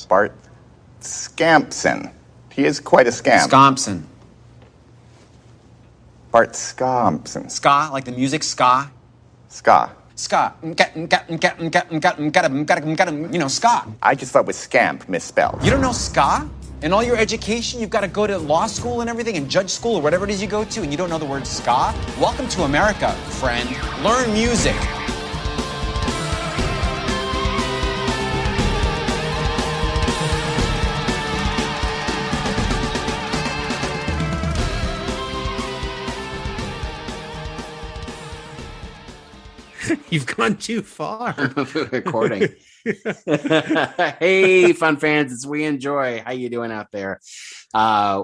Bart Scampson. He is quite a scamp. Scompson. Bart Scampson. Ska, like the music ska. Ska. Ska. You know, ska. I just thought it was scamp misspelled. You don't know ska? In all your education, you've got to go to law school and everything, and judge school, or whatever it is you go to, and you don't know the word ska? Welcome to America, friend. Learn music. You've gone too far. Recording. Hey, fun fans, it's We Enjoy. How you doing out there?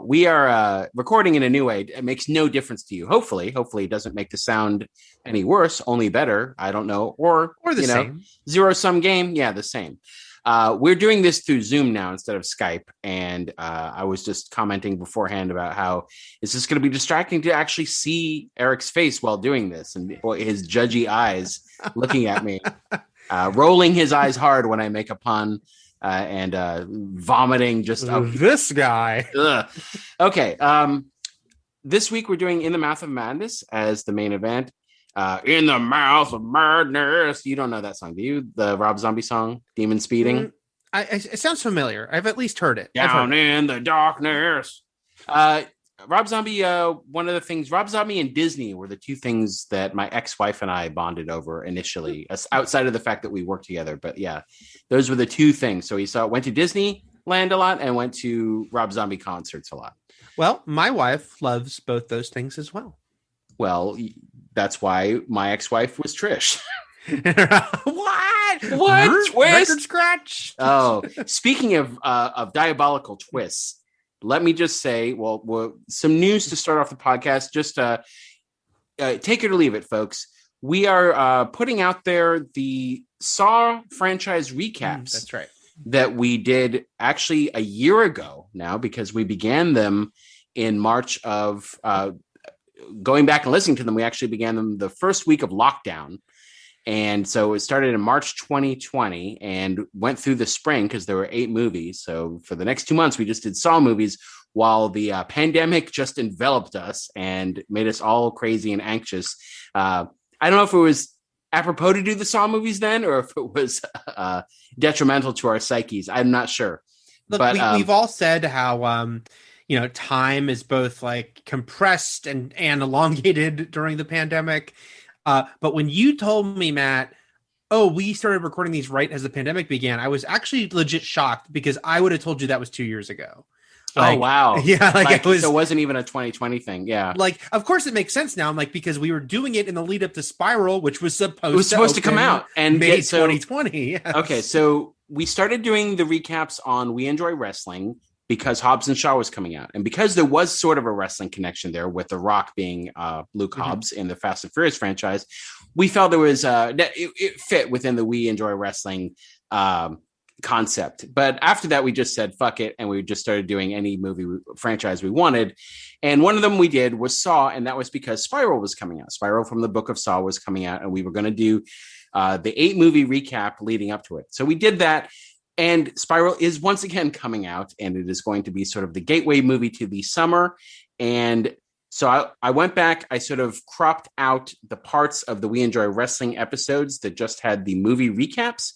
We are recording in a new way. It makes no difference to you. Hopefully it doesn't make the sound any worse, only better. I don't know. Or the same. Zero-sum game. Yeah, the same. We're doing this through Zoom now instead of Skype. And I was just commenting beforehand about how it's just going to be distracting to actually see Eric's face while doing this and his judgy eyes looking at me, rolling his eyes hard when I make a pun and vomiting just this guy. Ugh. Okay. This week we're doing In the Mouth of Madness as the main event. In the Mouth of Madness. You don't know that song, do you? The Rob Zombie song, Demon Speeding? It sounds familiar. I've at least heard it. Down in the darkness. Rob Zombie, one of the things, Rob Zombie and Disney were the two things that my ex-wife and I bonded over initially, outside of the fact that we worked together. But yeah, those were the two things. So went to Disneyland a lot and went to Rob Zombie concerts a lot. Well, my wife loves both those things as well. Well, that's why my ex-wife was Trish. What twist? Record scratch? Oh, speaking of diabolical twists, let me just say, well, some news to start off the podcast. Just take it or leave it, folks. We are putting out there the Saw franchise recaps. That's right. That we did actually a year ago now, because we began them in March of. Going back and listening to them, we actually began them the first week of lockdown. And so it started in March 2020 and went through the spring because there were 8 movies. So for the next 2 months, we just did Saw movies while the pandemic just enveloped us and made us all crazy and anxious. I don't know if it was apropos to do the Saw movies then, or if it was detrimental to our psyches. I'm not sure. Look, but we've all said how, time is both like compressed and elongated during the pandemic. But when you told me, Matt, we started recording these right as the pandemic began, I was actually legit shocked because I would have told you that was 2 years ago. Oh, wow. Yeah. So it wasn't even a 2020 thing. Yeah. Like, of course it makes sense now. I'm like, because we were doing it in the lead up to Spiral, which was supposed to come out and May 2020. Yes. Okay. So we started doing the recaps on We Enjoy Wrestling because Hobbs and Shaw was coming out. And because there was sort of a wrestling connection there with The Rock being Luke Hobbs in the Fast and Furious franchise, we felt there was it fit within the We Enjoy Wrestling concept. But after that, we just said, fuck it. And we just started doing any movie franchise we wanted. And one of them we did was Saw. And that was because Spiral was coming out. Spiral from the Book of Saw was coming out. And we were going to do the 8 movie recap leading up to it. So we did that. And Spiral is once again coming out, and it is going to be sort of the gateway movie to the summer. And so I went back, I sort of cropped out the parts of the We Enjoy Wrestling episodes that just had the movie recaps.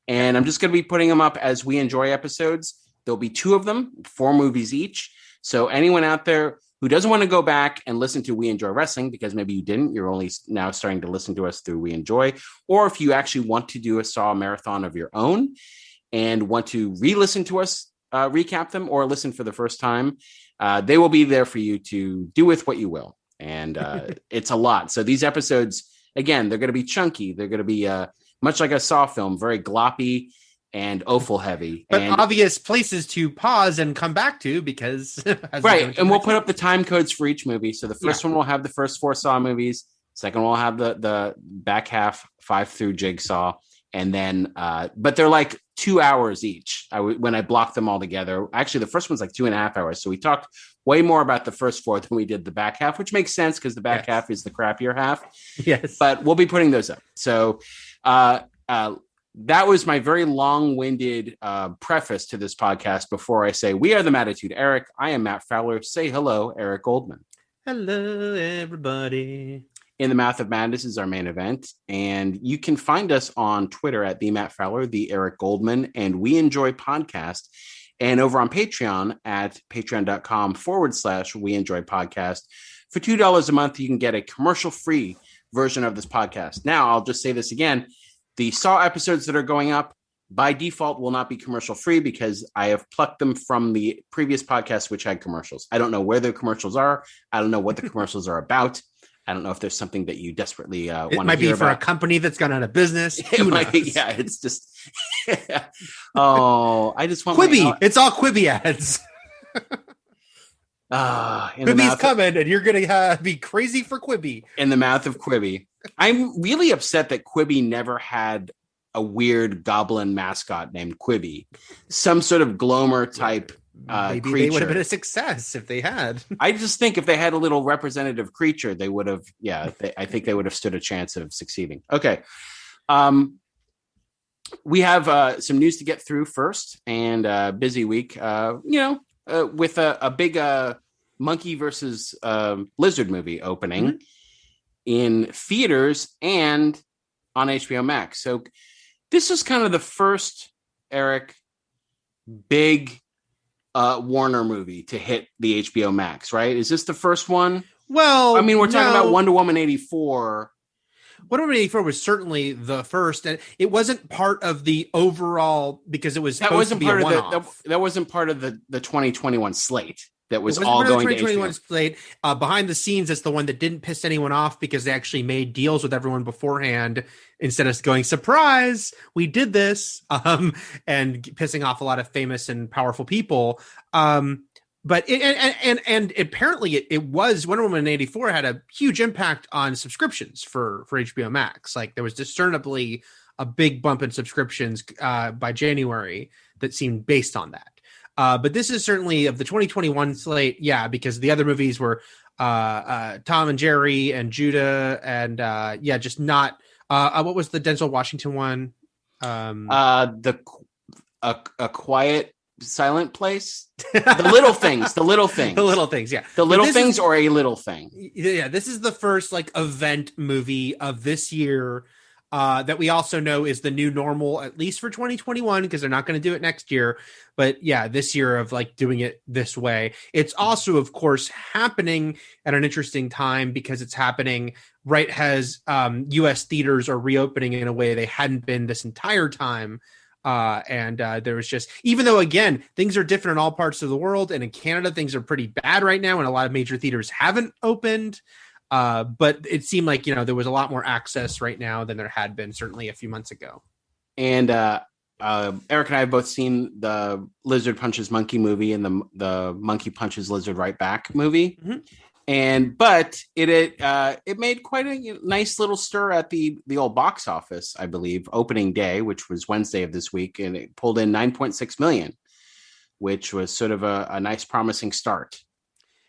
And I'm just going to be putting them up as We Enjoy episodes. There'll be 2 of them, 4 movies each. So anyone out there who doesn't want to go back and listen to We Enjoy Wrestling, because maybe you didn't, you're only now starting to listen to us through We Enjoy, or if you actually want to do a Saw marathon of your own, and want to re-listen to us recap them or listen for the first time, they will be there for you to do with what you will. And it's a lot. So these episodes, again, they're going to be chunky. They're going to be much like a Saw film, very gloppy and offal heavy. But and obvious places to pause and come back to because... right. And we'll put up the time codes for each movie. So the first one will have the first 4 Saw movies. Second one will have the back half, 5 through Jigsaw. And then, but they're like 2 hours each. When I blocked them all together, actually the first one's like 2.5 hours. So we talked way more about the first 4 than we did the back half, which makes sense because the back half is the crappier half. Yes. But we'll be putting those up. So that was my very long-winded preface to this podcast before I say, we are the Mattitude Eric. I am Matt Fowler. Say hello, Eric Goldman. Hello, everybody. In the Math of Madness is our main event. And you can find us on Twitter at the Matt Fowler, the Eric Goldman, and We Enjoy Podcast. And over on Patreon at patreon.com/We Enjoy Podcast. For $2 a month, you can get a commercial-free version of this podcast. Now, I'll just say this again. The Saw episodes that are going up by default will not be commercial free because I have plucked them from the previous podcast, which had commercials. I don't know where the commercials are. I don't know what the commercials are about. I don't know if there's something that you desperately want to hear about. It might be for a company that's gone out of business. It might be, yeah, it's just, oh, I just want Quibi. It's all Quibi ads. Quibi's coming, and you're going to be crazy for Quibi. In the mouth of Quibi. I'm really upset that Quibi never had a weird goblin mascot named Quibi. Some sort of Glomer type Maybe creature. They would have been a success if they had. I just think if they had a little representative creature, they would have, I think they would have stood a chance of succeeding. Okay. We have some news to get through first, and busy week, with a big monkey versus lizard movie opening in theaters and on HBO Max. So this is kind of the first, Eric, big Warner movie to hit the HBO Max, right? Is this the first one? Well, I mean, we're talking about Wonder Woman 84. Wonder Woman 84 was certainly the first, and it wasn't part of the overall because it was supposed to be a one-off. That wasn't part of the 2021 slate. That was all going to 2021 slate. Behind the scenes, it's the one that didn't piss anyone off because they actually made deals with everyone beforehand instead of going, surprise, we did this, and pissing off a lot of famous and powerful people. But apparently it was Wonder Woman 84 had a huge impact on subscriptions for HBO Max. Like there was discernibly a big bump in subscriptions by January that seemed based on that. But this is certainly of the 2021 slate. Yeah, because the other movies were Tom and Jerry and Judah and just not what was the Denzel Washington one? A Quiet Silent Place. The Little Things. The Little Things. The Little Things. Yeah. The Little Things or A Little Thing. Yeah. This is the first event movie of this year that we also know is the new normal, at least for 2021, because they're not going to do it next year. But yeah, this year of doing it this way. It's also, of course, happening at an interesting time because it's happening right as U.S. theaters are reopening in a way they hadn't been this entire time. There was just, even though again things are different in all parts of the world, and in Canada things are pretty bad right now and a lot of major theaters haven't opened, but it seemed like there was a lot more access right now than there had been certainly a few months ago. And Eric and I have both seen the Lizard Punches Monkey movie and the Monkey Punches Lizard Right Back movie. But it made quite a nice little stir at the old box office, I believe, opening day, which was Wednesday of this week, and it pulled in 9.6 million, which was sort of a nice, promising start.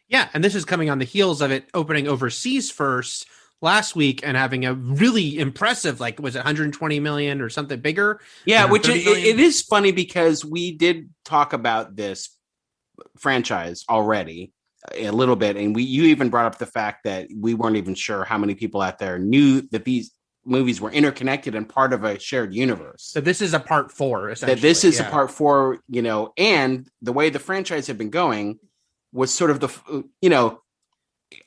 Yeah, and this is coming on the heels of it opening overseas first last week and having a really impressive, was it 120 million or something bigger? Yeah, which it is funny because we did talk about this franchise already a little bit, and you even brought up the fact that we weren't even sure how many people out there knew that these movies were interconnected and part of a shared universe. So this is a part 4, essentially. That this is a part 4, and the way the franchise had been going was sort of the,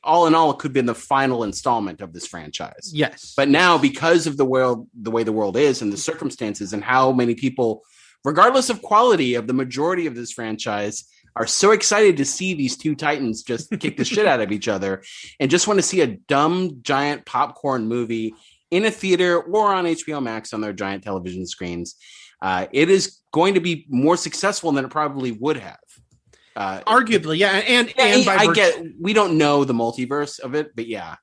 all in all, it could have been the final installment of this franchise. Yes. But now, because of the way the world is and the circumstances and how many people, regardless of quality of the majority of this franchise, are so excited to see these two titans just kick the shit out of each other and just want to see a dumb, giant popcorn movie in a theater or on HBO Max on their giant television screens. It is going to be more successful than it probably would have. Arguably, yeah. And we don't know the multiverse of it, but yeah.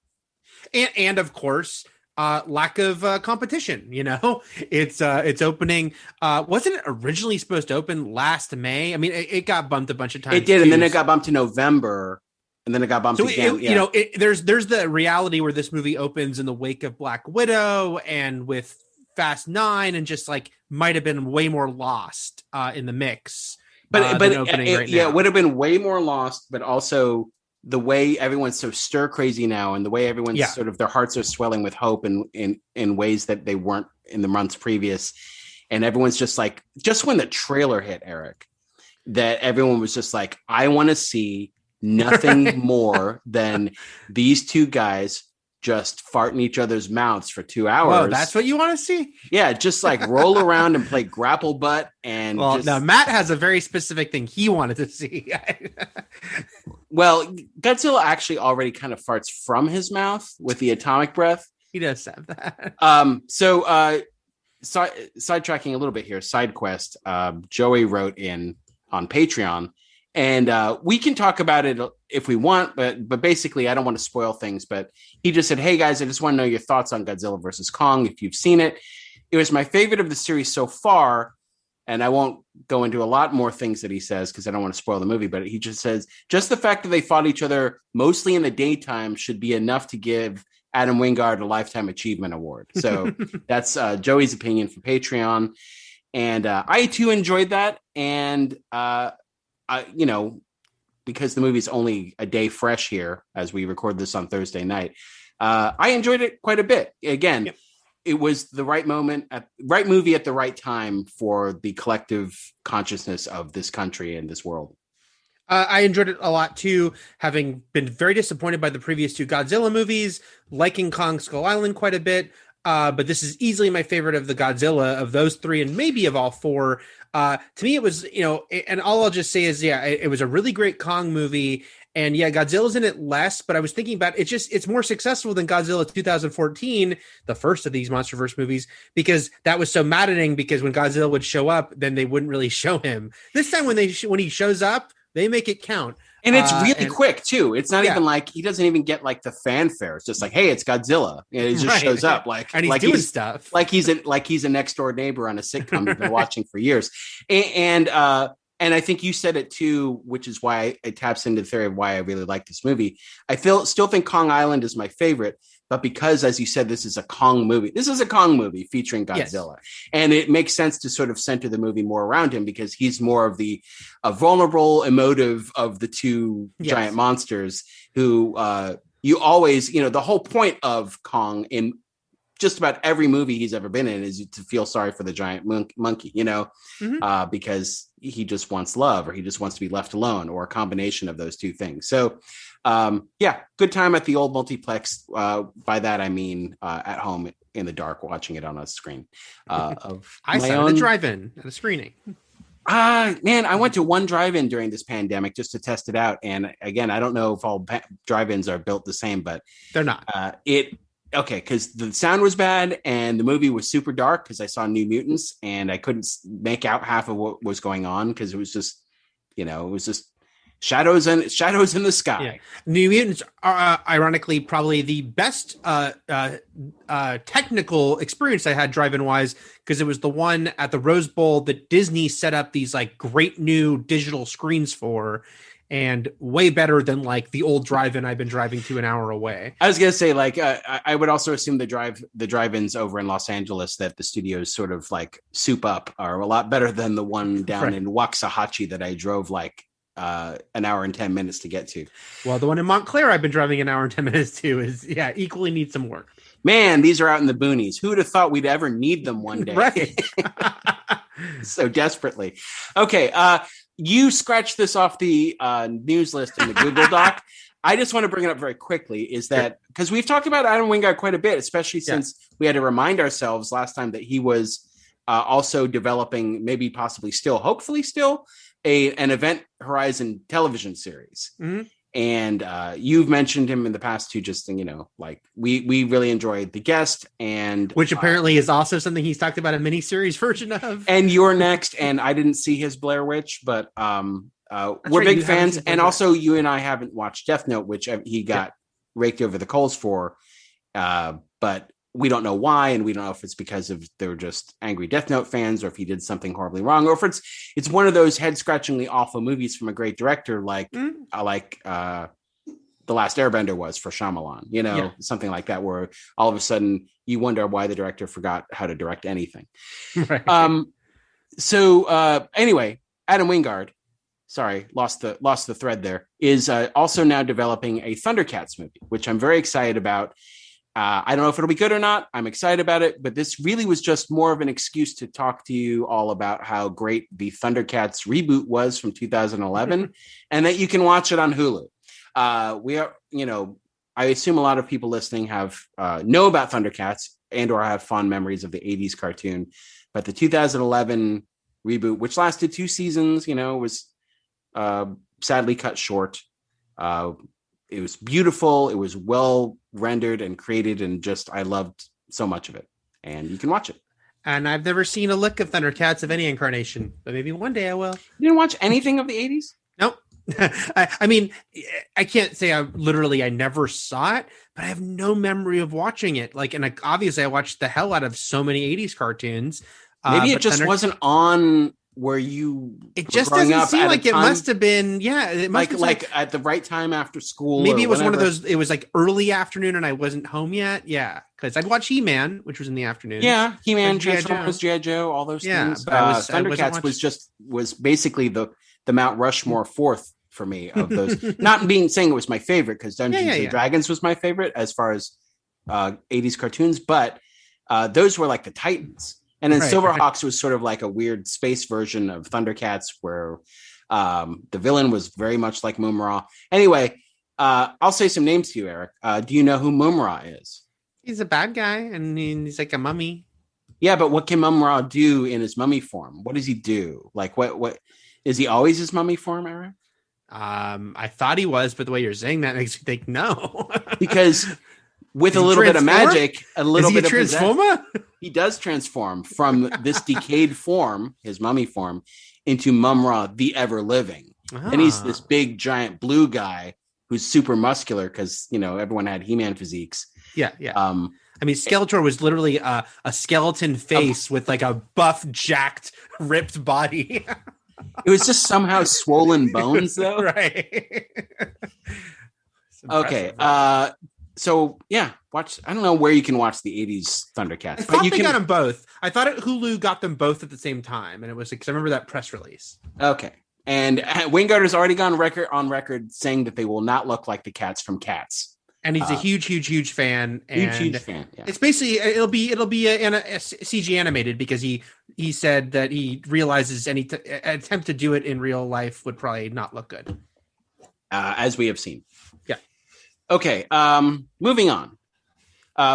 And of course, lack of competition. It's opening. Wasn't it originally supposed to open last May? I mean, it got bumped a bunch of times. It did, and then it got bumped to November, and then it got bumped again. There's the reality where this movie opens in the wake of Black Widow and with Fast 9 and just like might have been way more lost in the mix. But it would have been way more lost, but also the way everyone's so stir crazy now and the way everyone's sort of their hearts are swelling with hope in ways that they weren't in the months previous. And everyone's just like, just when the trailer hit, Eric, that everyone was just like, I want to see nothing more than these two guys just fart in each other's mouths for 2 hours. Whoa, that's what you want to see? Yeah, just like roll around and play grapple butt. And now Matt has a very specific thing he wanted to see. Well, Godzilla actually already kind of farts from his mouth with the atomic breath. He does have that. Sidetracking a little bit here, side quest. Joey wrote in on Patreon. And we can talk about it if we want, but basically, I don't want to spoil things. But he just said, "Hey guys, I just want to know your thoughts on Godzilla versus Kong. If you've seen it, it was my favorite of the series so far." And I won't go into a lot more things that he says because I don't want to spoil the movie. But he just says, just the fact that they fought each other mostly in the daytime should be enough to give Adam Wingard a Lifetime Achievement Award. So that's Joey's opinion for Patreon, and I too enjoyed that. And because the movie's only a day fresh here as we record this on Thursday night, I enjoyed it quite a bit. Again, It was the right right movie at the right time for the collective consciousness of this country and this world. I enjoyed it a lot too, having been very disappointed by the previous two Godzilla movies, liking Kong Skull Island quite a bit. But this is easily my favorite of the Godzilla of those three and maybe of all four. To me, it was, and all I'll just say is, it was a really great Kong movie. And Godzilla's in it less, but I was thinking about it, it's more successful than Godzilla 2014, the first of these MonsterVerse movies, because that was so maddening because when Godzilla would show up, then they wouldn't really show him. This time when he shows up, they make it count. And it's really quick too. It's not even like he doesn't even get like the fanfare. It's just like, hey, it's Godzilla. He just shows up and he's doing stuff like he's a next door neighbor on a sitcom you've been watching for years. And I think you said it too, which is why it taps into the theory of why I really like this movie. I still think Kong Island is my favorite, but because, as you said, this is a Kong movie. This is a Kong movie featuring Godzilla. Yes. And it makes sense to sort of center the movie more around him because he's more of the vulnerable, emotive of the two giant monsters who you always, the whole point of Kong in just about every movie he's ever been in is to feel sorry for the giant monkey, because he just wants love or he just wants to be left alone or a combination of those two things. So, good time at the old multiplex. By that, I mean at home in the dark, watching it on a screen. I saw the drive-in at a screening. Man, I went to one drive-in during this pandemic just to test it out. And again, I don't know if all drive-ins are built the same, but they're not. Okay, because the sound was bad and the movie was super dark because I saw New Mutants and I couldn't make out half of what was going on because it was just, shadows in the sky. Yeah. New Mutants are ironically probably the best technical experience I had drive-in wise because it was the one at the Rose Bowl that Disney set up these like great new digital screens for. And way better than like the old drive-in I've been driving to an hour away. I was gonna say, like, I would also assume the drive-ins over in Los Angeles that the studios sort of like soup up are a lot better than the one down in Waxahachie that I drove like an hour and 10 minutes to get to. Well, the one in Montclair I've been driving an hour and 10 minutes to is equally needs some work. Man, these are out in the boonies. Who would have thought we'd ever need them one day? Right. So desperately. Okay. You scratched this off the news list in the Google Doc. I just want to bring it up very quickly is that because we've talked about Adam Wingard quite a bit, especially since we had to remind ourselves last time that he was also developing, maybe possibly still, hopefully still, an Event Horizon television series. Mm-hmm. And you've mentioned him in the past too, just, like we really enjoyed The Guest, and which apparently is also something he's talked about a miniseries version of. And You're Next. And I didn't see his Blair Witch, but we're big fans. And also you and I haven't watched Death Note, which he got raked over the coals for. But we don't know why, and we don't know if it's because of they're just angry Death Note fans, or if he did something horribly wrong, or if it's one of those head scratchingly awful movies from a great director like The Last Airbender was for Shyamalan, something like that, where all of a sudden you wonder why the director forgot how to direct anything. Right. Anyway, Adam Wingard, sorry, lost the thread there, is also now developing a Thundercats movie, which I'm very excited about. I don't know if it'll be good or not. I'm excited about it, but this really was just more of an excuse to talk to you all about how great the Thundercats reboot was from 2011 and that you can watch it on Hulu. We are, I assume a lot of people listening have know about Thundercats and or have fond memories of the 80s cartoon, but the 2011 reboot, which lasted 2 seasons, was sadly cut short. It was beautiful. It was well rendered and created, and I loved so much of it. And you can watch it. And I've never seen a lick of Thundercats of any incarnation, but maybe one day I will. You didn't watch anything of the 80s? Nope. I mean, I can't say I never saw it, but I have no memory of watching it. Obviously I watched the hell out of so many 80s cartoons. Maybe it just wasn't on where you it just doesn't seem like it must have been. Yeah, it must have like at the right time after school. Maybe it was one of those. It was like early afternoon, and I wasn't home yet. Yeah, because I'd watch He-Man, which was in the afternoon. Yeah, He-Man, Transformers, G.I. Joe, all those things. But Thundercats was basically the Mount Rushmore fourth for me of those. Not saying it was my favorite, because Dungeons and Dragons was my favorite as far as 80s cartoons, but those were like the Titans. And then Silverhawks was sort of like a weird space version of Thundercats, where the villain was very much like Mumm-Ra. Anyway, I'll say some names to you, Eric. Do you know who Mumm-Ra is? He's a bad guy, and he's like a mummy. Yeah, but what can Mumm-Ra do in his mummy form? What does he do? Like, what is he always his mummy form, Eric? I thought he was, but the way you're saying that makes me think no. Because with a little bit of magic, a little bit of transformer, he does transform from this decayed form, his mummy form, into Mumm-Ra, the ever living. And he's this big giant blue guy who's super muscular because everyone had He-Man physiques. Yeah. I mean, Skeletor was literally a skeleton face with like a buff, jacked, ripped body. It was just somehow swollen bones, though. Right. Okay. So yeah, watch. I don't know where you can watch the 80s Thundercats. I thought got them both. I thought Hulu got them both at the same time, and it was because I remember that press release. Okay. And Wingard has already gone on record saying that they will not look like the cats from Cats. And he's a huge fan. And huge fan. Yeah. It's basically it'll be a CG animated, because he said that he realizes any attempt to do it in real life would probably not look good, as we have seen. Yeah. Okay. Moving on.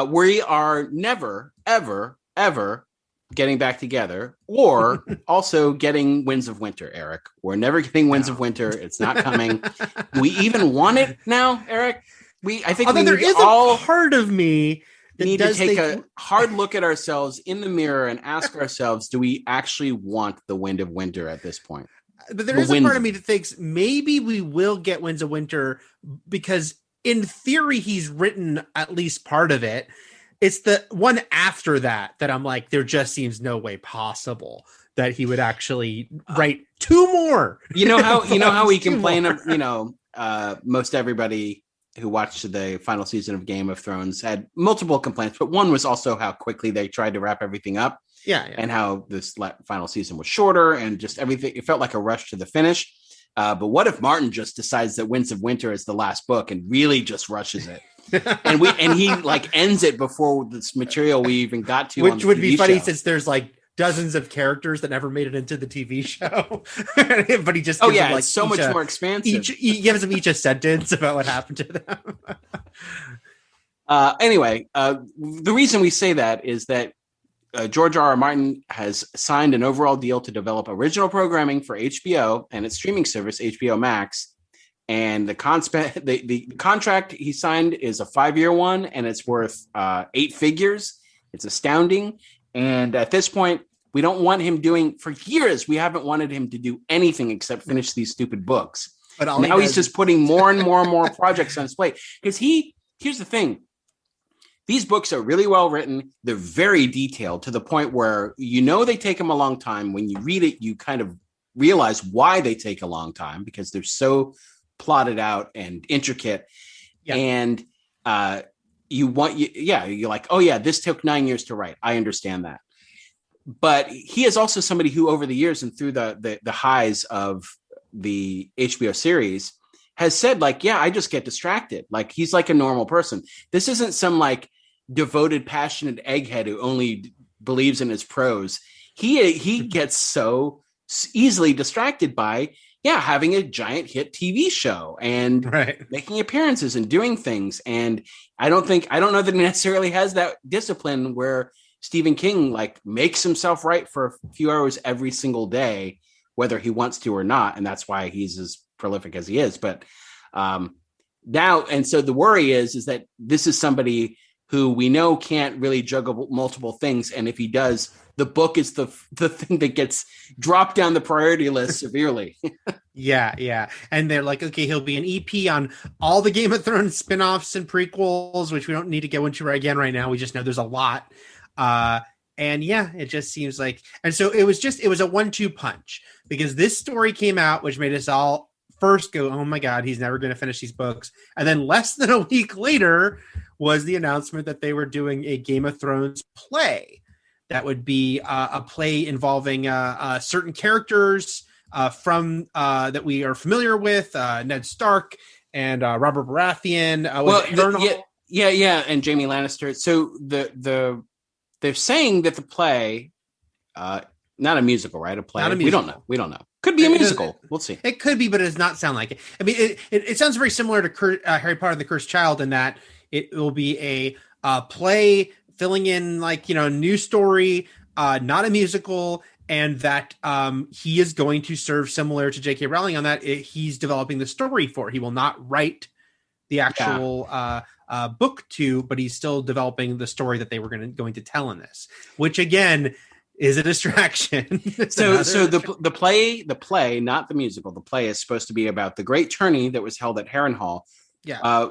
We are never, ever, ever getting back together, or also getting Winds of Winter, Eric. We're never getting Winds of Winter. It's not coming. Do we even want it now, Eric? I think there is a part of me that need to take a hard look at ourselves in the mirror and ask ourselves, do we actually want the Wind of Winter at this point? But there is a part of me that thinks maybe we will get Winds of Winter, because in theory, he's written at least part of it. It's the one after that I'm like, there just seems no way possible that he would actually write 2 more. You know how we complain of, most everybody who watched the final season of Game of Thrones had multiple complaints, but one was also how quickly they tried to wrap everything up. Yeah. And how this final season was shorter, and just everything. It felt like a rush to the finish. But what if Martin just decides that Winds of Winter is the last book and really just rushes it? and he like ends it before this material we even got to, which would be funny since there's like dozens of characters that never made it into the TV show. But he just gives them, like, it's so much more expansive. He gives them each a sentence about what happened to them. Anyway, the reason we say that is that George R.R. Martin has signed an overall deal to develop original programming for HBO and its streaming service, HBO Max. And the contract he signed is a 5-year one, and it's worth 8 figures. It's astounding. And at this point, we don't want him doing, for years, we haven't wanted him to do anything except finish these stupid books. But now he's just putting more and more and more projects on his plate. Because here's the thing. These books are really well written. They're very detailed, to the point where they take him a long time. When you read it, you kind of realize why they take a long time, because they're so plotted out and intricate. And you're like, oh yeah, this took 9 years to write. I understand that. But he is also somebody who over the years and through the highs of the HBO series has said like, yeah, I just get distracted. Like he's like a normal person. This isn't some like devoted, passionate egghead who only believes in his prose. He gets so easily distracted by having a giant hit TV show and making appearances and doing things. And I don't know that he necessarily has that discipline where Stephen King like makes himself write for a few hours every single day, whether he wants to or not. And that's why he's as prolific as he is. But now, and so the worry is that this is somebody who we know can't really juggle multiple things. And if he does, the book is the thing that gets dropped down the priority list severely. Yeah. And they're like, okay, he'll be an EP on all the Game of Thrones spinoffs and prequels, which we don't need to go into again right now. We just know there's a lot. And it just seems like, and so it was a 1-2 punch because this story came out, which made us all first go, oh my God, he's never going to finish these books. And then less than a week later was the announcement that they were doing a Game of Thrones play. That would be a play involving certain characters from that we are familiar with, Ned Stark and Robert Baratheon. And Jaime Lannister. So they're saying that the play, not a musical, right? A play. Not a musical. We don't know. Could be a musical. We'll see. It could be, but it does not sound like it. I mean, it sounds very similar to Harry Potter and the Cursed Child in that it will be a play filling in like, new story, not a musical, and that he is going to serve similar to J.K. Rowling on that. He's developing the story for. He will not write the actual book but he's still developing the story that they were going to tell in this, which again is a distraction. so the play, not the musical, the play is supposed to be about the great tourney that was held at Harrenhal.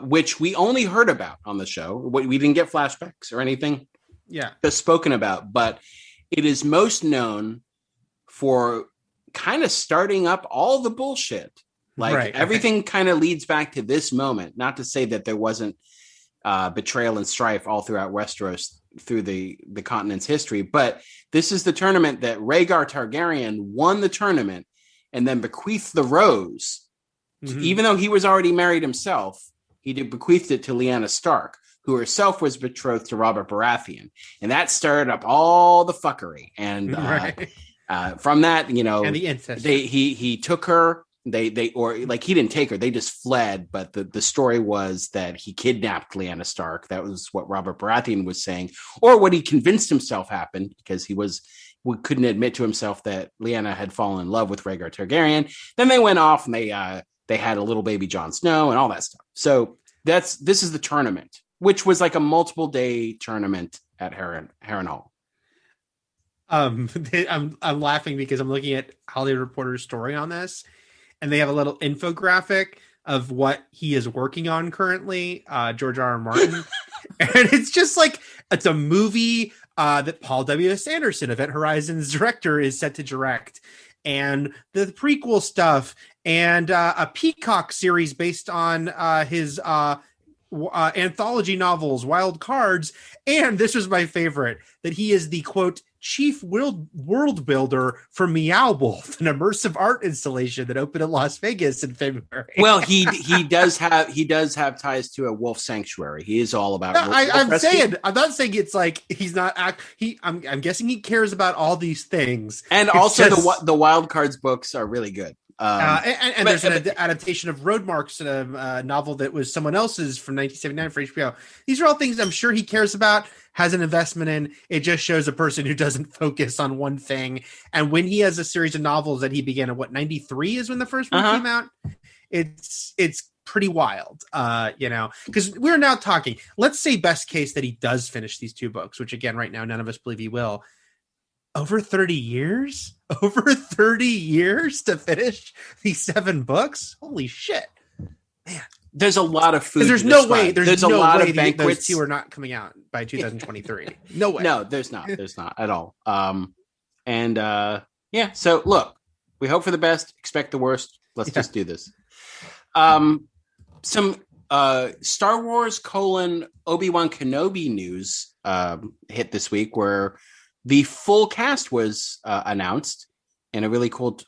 Which we only heard about on the show. We didn't get flashbacks or anything. Just spoken about, but it is most known for kind of starting up all the bullshit. Like everything kind of leads back to this moment. Not to say that there wasn't betrayal and strife all throughout Westeros through the continent's history, but this is the tournament that Rhaegar Targaryen won the tournament and then bequeathed the rose. Mm-hmm. Even though he was already married himself, he bequeathed it to Lyanna Stark, who herself was betrothed to Robert Baratheon, and that stirred up all the fuckery. And from that, and the incest. He took her. He didn't take her. They just fled. But the story was that he kidnapped Lyanna Stark. That was what Robert Baratheon was saying, or what he convinced himself happened, because he couldn't admit to himself that Lyanna had fallen in love with Rhaegar Targaryen. Then they went off and they had a little baby Jon Snow and all that stuff. So this is the tournament, which was like a multiple day tournament at Harrenhal. I'm laughing because I'm looking at Hollywood Reporter's story on this, and they have a little infographic of what he is working on currently, George R.R. Martin. And it's just like, it's a movie that Paul W.S. Anderson, Event Horizon's director, is set to direct. And the prequel stuff, and a Peacock series based on his anthology novels, Wild Cards. And this was my favorite, that he is the, quote, chief world builder for Meow Wolf, an immersive art installation that opened in Las Vegas in February. Well, he does have ties to a wolf sanctuary. He is all about. I'm not saying it's like he's not. I'm guessing he cares about all these things, and it's also the Wild Cards books are really good. And there's an adaptation of Roadmarks, a novel that was someone else's from 1979 for HBO. These are all things I'm sure he cares about, has an investment in. It just shows a person who doesn't focus on one thing. And when he has a series of novels that he began in 93 is when the first one came out. It's pretty wild, because we're now talking, let's say best case that he does finish these two books, which again, right now, none of us believe he will. Over 30 years to finish these 7 books. Holy shit, man. There's a lot of food. There's no way. There's a lot of banquets. Those 2 are not coming out by 2023. No way. No, there's not. There's not at all. So look, we hope for the best, expect the worst. Let's just do this. Some Star Wars Obi-Wan Kenobi news hit this week, where the full cast was announced in a really cool.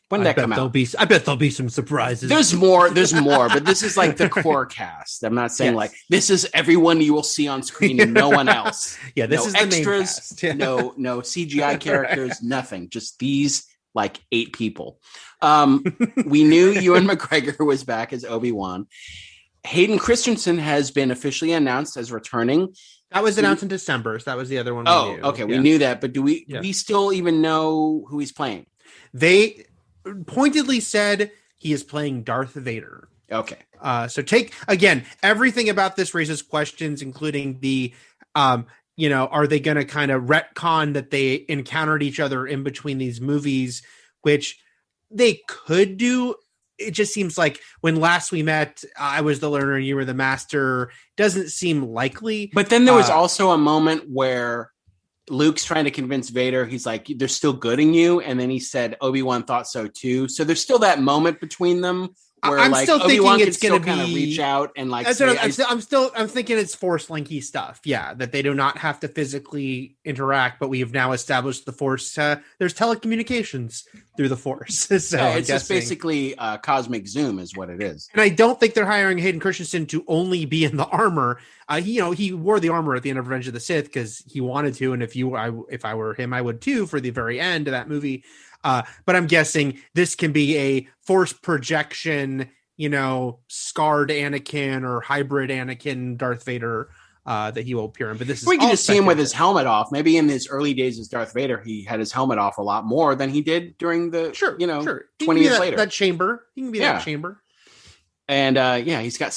When did that come out? I bet there'll be some surprises. There's more, but this is like the core cast. I'm not saying like this is everyone you will see on screen and no one else. Yeah, this is extras, the main cast. Yeah. no CGI characters, nothing. Just these like 8 people. We knew Ewan McGregor was back as Obi-Wan. Hayden Christensen has been officially announced as returning. That was announced in December. So that was the other one. We knew. Okay, we knew that, but do we still even know who he's playing? They pointedly said he is playing Darth Vader. Okay. So take again, everything about this raises questions, including the, are they going to kind of retcon that they encountered each other in between these movies, which they could do. It just seems like when last we met, I was the learner and you were the master. Doesn't seem likely. But then there was also a moment where Luke's trying to convince Vader. He's like, they're still good in you. And then he said, Obi-Wan thought so too. So there's still that moment between them where I'm like still Obi-Wan thinking it's going to kind of reach out and like, I'm thinking it's Force linky stuff. Yeah. That they do not have to physically interact, but we have now established the Force. There's telecommunications through the Force. So it's just basically cosmic zoom is what it is. And I don't think they're hiring Hayden Christensen to only be in the armor. He wore the armor at the end of Revenge of the Sith because he wanted to. And if I were him, I would too for the very end of that movie. But I'm guessing this can be a Force projection, scarred Anakin or hybrid Anakin Darth Vader that he will appear in. But this is we can just see him with his helmet off. Maybe in his early days as Darth Vader, he had his helmet off a lot more than he did during the 20 years later. That chamber. He can be that chamber. And he's got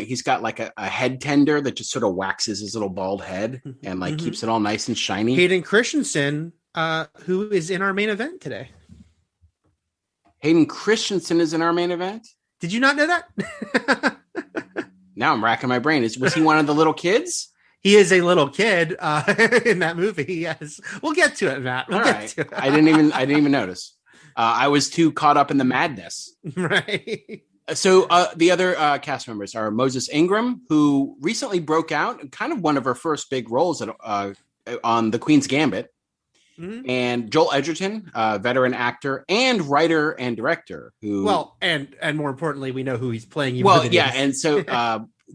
he's got like a head tender that just sort of waxes his little bald head and like keeps it all nice and shiny. Hayden Christensen, who is in our main event today. Hayden Christensen is in our main event? Did you not know that? Now I'm racking my brain. Was he one of the little kids? He is a little kid in that movie. Yes, we'll get to it, Matt. All right. I didn't even notice. I was too caught up in the madness. Right. So the other cast members are Moses Ingram, who recently broke out, kind of one of her first big roles on The Queen's Gambit, and Joel Edgerton, veteran actor and writer and director. And more importantly, we know who he's playing. And so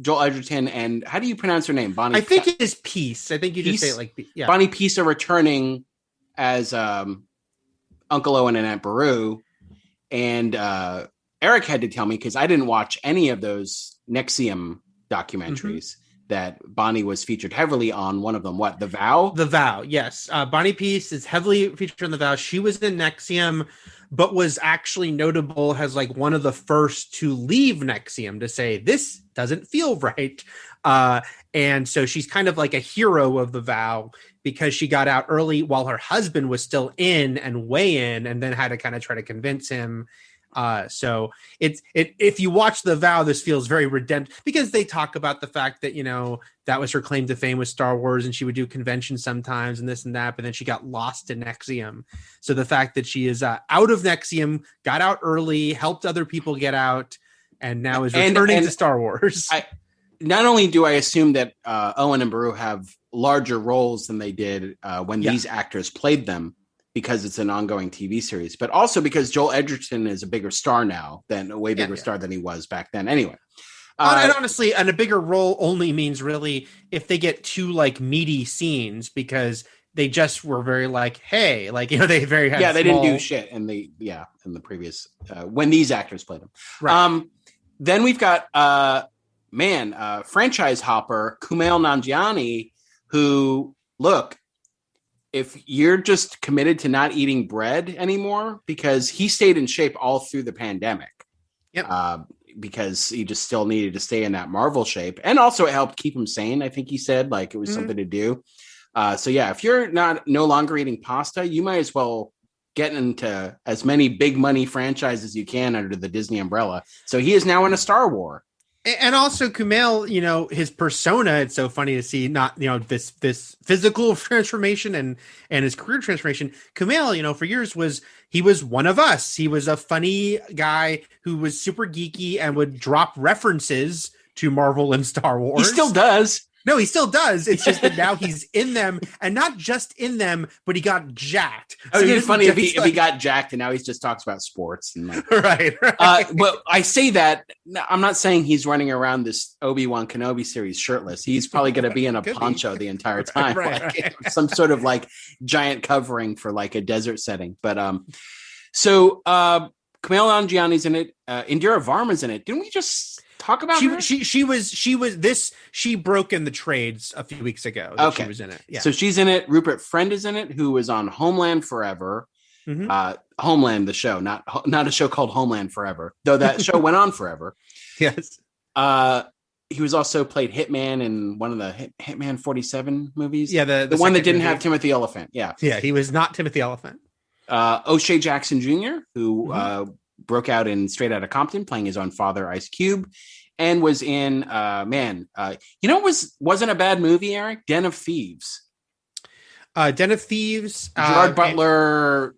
Joel Edgerton and how do you pronounce her name? Bonnie. I think it is Peace. I think you just say it like Bonnie Peace are returning as Uncle Owen and Aunt Beru, and Eric had to tell me because I didn't watch any of those NXIVM documentaries that Bonnie was featured heavily on. One of them, The Vow? The Vow, yes. Bonnie Peace is heavily featured in The Vow. She was in NXIVM, but was actually notable as like one of the first to leave NXIVM to say, this doesn't feel right. And so she's kind of like a hero of The Vow because she got out early while her husband was still in and way in, and then had to kind of try to convince him. So if you watch The Vow, this feels very redemptive because they talk about the fact that, that was her claim to fame with Star Wars and she would do conventions sometimes and this and that, but then she got lost in NXIVM. So the fact that she is out of NXIVM, got out early, helped other people get out, and now is returning to Star Wars. Not only do I assume that Owen and Beru have larger roles than they did when these actors played them, because it's an ongoing TV series, but also because Joel Edgerton is a bigger star now than a way bigger star than he was back then. Anyway. And honestly, and a bigger role only means really if they get two like meaty scenes because they just were very like, hey, like, they very had they didn't do shit in the previous, when these actors played them. Right. Then we've got, franchise hopper Kumail Nanjiani, who if you're just committed to not eating bread anymore, because he stayed in shape all through the pandemic, because he just still needed to stay in that Marvel shape. And also it helped keep him sane. I think he said like it was something to do. If you're no longer eating pasta, you might as well get into as many big money franchises as you can under the Disney umbrella. So he is now in a Star Wars. And also Kumail, his persona, it's so funny to see not, this physical transformation and his career transformation. Kumail, for years he was one of us. He was a funny guy who was super geeky and would drop references to Marvel and Star Wars. He still does. No, he still does. It's just that now he's in them, and not just in them, but he got jacked. Oh, it'd be funny if he got jacked and now he just talks about sports. And right. But I say that, I'm not saying he's running around this Obi-Wan Kenobi series shirtless. He's probably going to be in a poncho the entire time, right. Some sort of like giant covering for like a desert setting. But so Kumail Nanjiani's in it. Indira Varma's in it. Didn't we just talk about her? She broke in the trades a few weeks ago. Okay. She was in it. Yeah. So she's in it. Rupert Friend is in it, who was on Homeland Forever. Mm-hmm. Homeland, the show, not a show called Homeland Forever, though that show went on forever. Yes. He was also played Hitman in one of the Hitman 47 movies. Yeah, the one that didn't have Timothy Olyphant. Yeah. Yeah, he was not Timothy Olyphant. O'Shea Jackson Jr., who broke out in Straight Outta Compton, playing his own father, Ice Cube, and was in wasn't a bad movie, Eric? Den of Thieves. Den of Thieves. Gerard Butler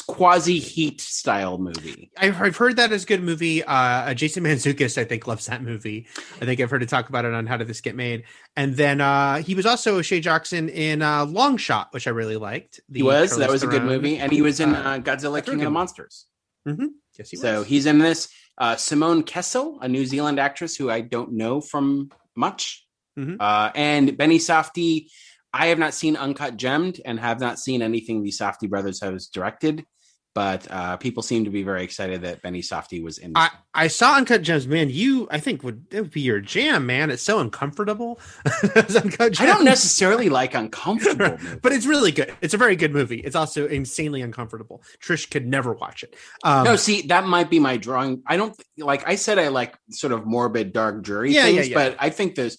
quasi Heat style movie. I've heard that is a good movie. Jason Mantzoukas, I think, loves that movie. I think I've heard to talk about it on How Did This Get Made. And then he was also O'Shea Jackson in Long Shot, which I really liked. That was a good movie. And he was in Godzilla King of the Monsters. Mm-hmm. Yes, he was. So he's in this. Simone Kessel, a New Zealand actress who I don't know from much. Mm-hmm. And Benny Safdie. I have not seen Uncut Gemmed and have not seen anything the Safdie brothers have directed, but people seem to be very excited that Benny Safdie was in this. I saw Uncut Gems, man. I think it would be your jam, man. It's so uncomfortable. I don't necessarily like uncomfortable movies. But it's really good. It's a very good movie. It's also insanely uncomfortable. Trish could never watch it. No, see, that might be my drawing. I don't like. I said I like sort of morbid, dark, dreary things, but I think there's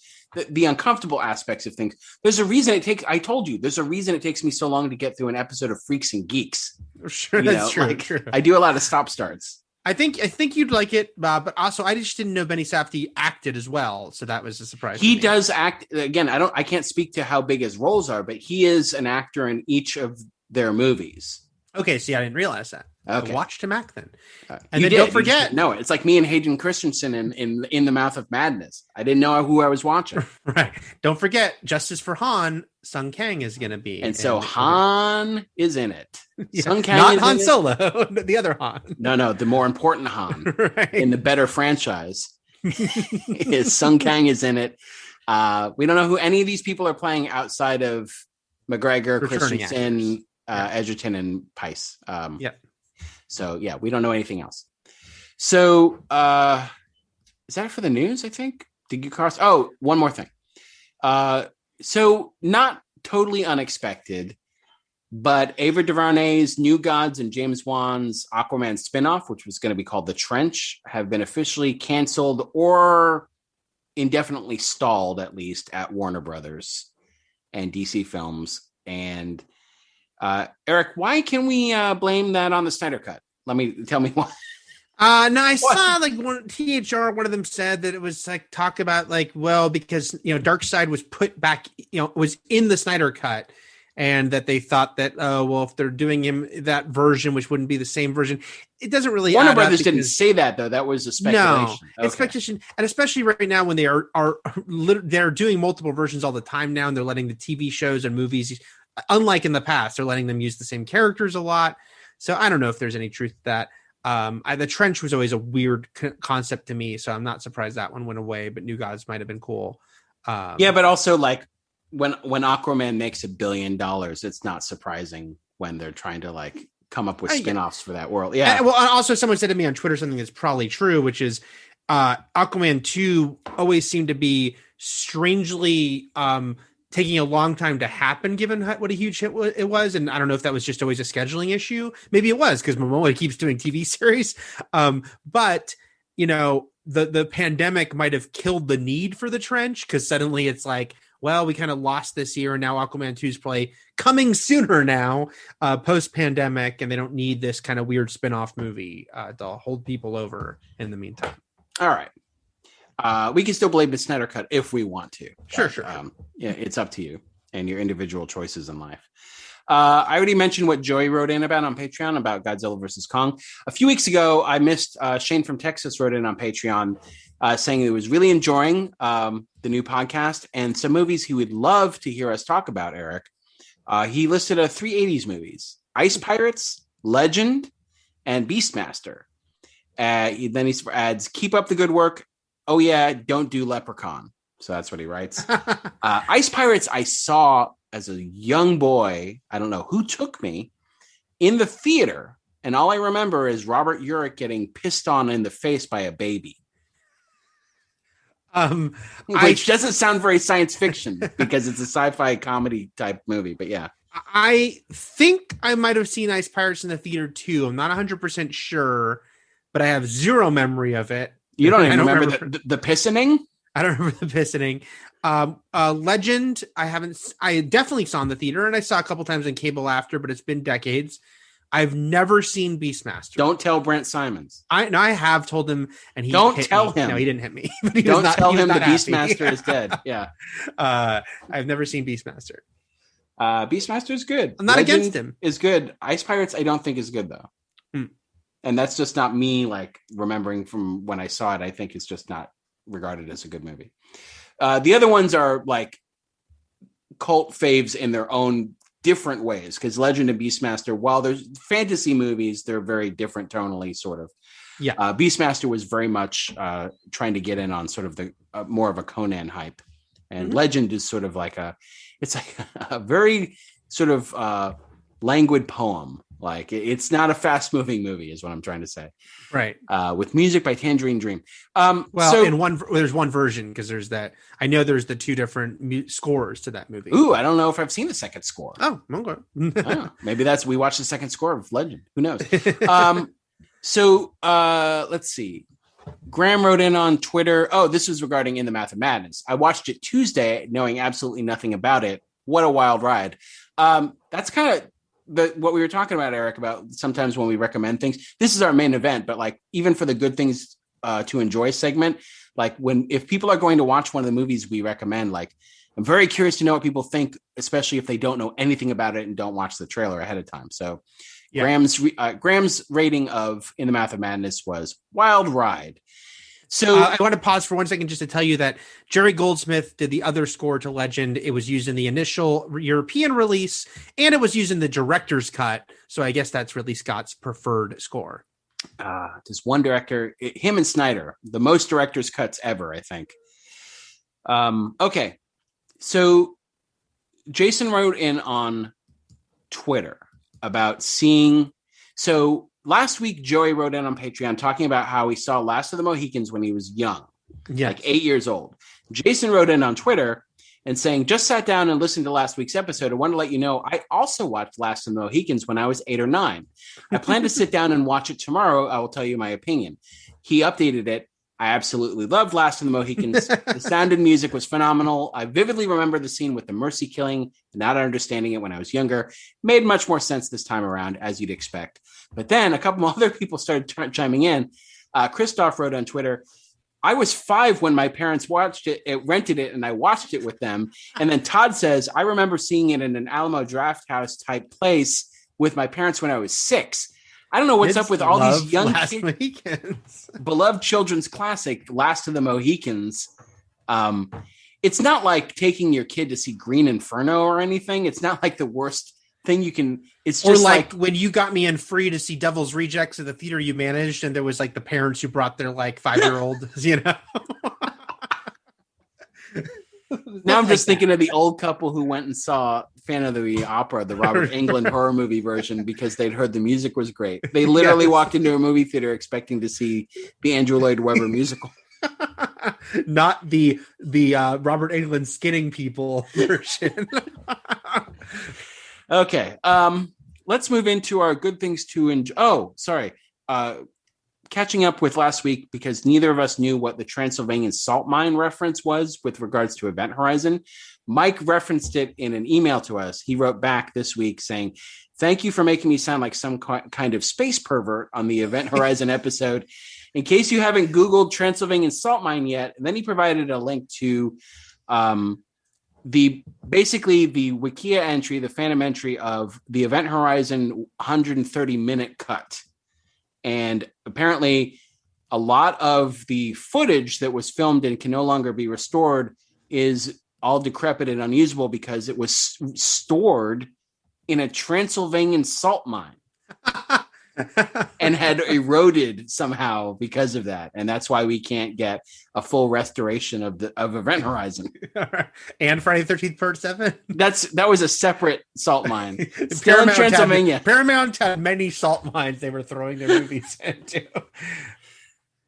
the uncomfortable aspects of things. There's a reason I told you, there's a reason it takes me so long to get through an episode of Freaks and Geeks. Sure, that's true. I do a lot of stop starts. I think you'd like it, but also I just didn't know Benny Safdie acted as well, so that was a surprise. He does act again. I can't speak to how big his roles are, but he is an actor in each of their movies. Okay, see, I didn't realize that. Okay. I watched him act then. And then don't forget. No, it's like me and Hayden Christensen in The Mouth of Madness. I didn't know who I was watching. Right. Don't forget, Justice for Han, Sung Kang is going to be. And so Han is in it. Yeah, Sung Kang not is Han Solo, the other Han. No, the more important Han right. in the better franchise is Sung Kang is in it. We don't know who any of these people are playing outside of McGregor, Christensen, Edgerton, and Peiss. So yeah, we don't know anything else. So is that for the news? I think. Did you cross? Oh, one more thing. So not totally unexpected, but Ava DuVernay's New Gods and James Wan's Aquaman spinoff, which was going to be called The Trench, have been officially canceled or indefinitely stalled, at least at Warner Brothers and DC Films. And Eric, why can we blame that on the Snyder Cut? Tell me why. No, I saw like THR. One of them said that it was like talk about like, well, because Darkseid was put back, was in the Snyder Cut, and that they thought that if they're doing him that version, which wouldn't be the same version, it doesn't really. Warner Brothers didn't say that though. That was a speculation. No, it's speculation, and especially right now when they are they're doing multiple versions all the time now, and they're letting the TV shows and movies, unlike in the past, they're letting them use the same characters a lot. So I don't know if there's any truth to that. The Trench was always a weird concept to me, so I'm not surprised that one went away, but New Gods might have been cool. Yeah, but also like when Aquaman makes $1 billion, it's not surprising when they're trying to like come up with spinoffs for that world. Yeah. Well, also someone said to me on Twitter something that's probably true, which is Aquaman 2 always seemed to be strangely taking a long time to happen, given what a huge hit it was. And I don't know if that was just always a scheduling issue. Maybe it was because Momoa keeps doing TV series. But, the pandemic might have killed the need for the Trench because suddenly it's like, well, we kind of lost this year. And now Aquaman 2 is probably coming sooner now, post-pandemic. And they don't need this kind of weird spinoff movie to hold people over in the meantime. All right. We can still blame the Snyder Cut if we want to. Sure, But, sure. Yeah, it's up to you and your individual choices in life. I already mentioned what Joey wrote in about on Patreon about Godzilla versus Kong. A few weeks ago, I missed Shane from Texas wrote in on Patreon saying he was really enjoying the new podcast and some movies he would love to hear us talk about, Eric. He listed 3 80s movies: Ice Pirates, Legend, and Beastmaster. Then he adds, keep up the good work. Oh, yeah, don't do Leprechaun. So that's what he writes. Ice Pirates, I saw as a young boy. I don't know who took me in the theater. And all I remember is Robert Urich getting pissed on in the face by a baby. Which doesn't sound very science fiction because it's a sci-fi comedy type movie. But yeah. I think I might have seen Ice Pirates in the theater too. I'm not 100% sure, but I have zero memory of it. You don't even remember the pissoning? I don't remember the pissoning. Legend, I definitely saw in the theater, and I saw a couple times on cable after, but it's been decades. I've never seen Beastmaster. Don't tell Brent Simons. I have told him, and he don't tell him. No, he didn't hit me. Don't tell him the Beastmaster is dead. Yeah. I've never seen Beastmaster. Beastmaster is good. I'm not Legend against him. Is good. Ice Pirates, I don't think is good though. And that's just not me like remembering from when I saw it. I think it's just not regarded as a good movie. The other ones are like cult faves in their own different ways, because Legend and Beastmaster, while there's fantasy movies, they're very different tonally, sort of. Yeah. Beastmaster was very much trying to get in on sort of the more of a Conan hype, and Legend is sort of like it's like a very sort of languid poem. Like it's not a fast moving movie is what I'm trying to say. Right. With music by Tangerine Dream. There's one version, because there's that. I know there's the 2 different scores to that movie. Ooh, I don't know if I've seen the second score. Oh, okay. Maybe we watched the second score of Legend. Who knows? Let's see. Graham wrote in on Twitter. Oh, this was regarding In the Mouth of Madness. I watched it Tuesday, knowing absolutely nothing about it. What a wild ride. That's kind of what we were talking about, Eric, about sometimes when we recommend things. This is our main event, but like even for the good things to enjoy segment, like if people are going to watch one of the movies we recommend, like I'm very curious to know what people think, especially if they don't know anything about it and don't watch the trailer ahead of time. So yeah. Graham's rating of In the Mouth of Madness was wild ride. So I want to pause for 1 second just to tell you that Jerry Goldsmith did the other score to Legend. It was used in the initial European release, and it was used in the director's cut. So I guess that's Ridley Scott's preferred score. There's one director, him and Snyder, the most director's cuts ever, I think. Okay. So Jason wrote in on Twitter about seeing. So last week, Joey wrote in on Patreon talking about how he saw Last of the Mohicans when he was young, like 8 years old. Jason wrote in on Twitter and saying, just sat down and listened to last week's episode. I want to let you know, I also watched Last of the Mohicans when I was 8 or 9. I plan to sit down and watch it tomorrow. I will tell you my opinion. He updated it. I absolutely loved Last of the Mohicans. The sound and music was phenomenal. I vividly remember the scene with the mercy killing and not understanding it when I was younger. Made much more sense this time around, as you'd expect. But then a couple other people started chiming in. Christoph wrote on Twitter, I was 5 when my parents watched it, rented it, and I watched it with them. And then Todd says, I remember seeing it in an Alamo Draft House type place with my parents when I was 6. I don't know what's up with all these young kids. Beloved children's classic, Last of the Mohicans. It's not like taking your kid to see Green Inferno or anything. It's not like the worst thing you can. It's just or like when you got me in free to see Devil's Rejects at the theater you managed, and there was like the parents who brought their like 5-year-old, you know. Now I'm just thinking of the old couple who went and saw Phantom of the Opera, the Robert Englund horror movie version, because they'd heard the music was great. They literally walked into a movie theater expecting to see the Andrew Lloyd Webber musical. Not the Robert Englund skinning people version. Okay. Let's move into our good things to enjoy. Oh, sorry. Catching up with last week, because neither of us knew what the Transylvanian salt mine reference was with regards to Event Horizon. Mike referenced it in an email to us. He wrote back this week saying, thank you for making me sound like some kind of space pervert on the Event Horizon episode. In case you haven't Googled Transylvanian salt mine yet, and then he provided a link to the Wikia entry, the Phantom entry of the Event Horizon 130-minute cut. And apparently a lot of the footage that was filmed and can no longer be restored is all decrepit and unusable because it was stored in a Transylvanian salt mine and had eroded somehow because of that. And that's why we can't get a full restoration of Event Horizon. And Friday the 13th Part 7. That was a separate salt mine. Still in Transylvania. Paramount had many salt mines they were throwing their movies into.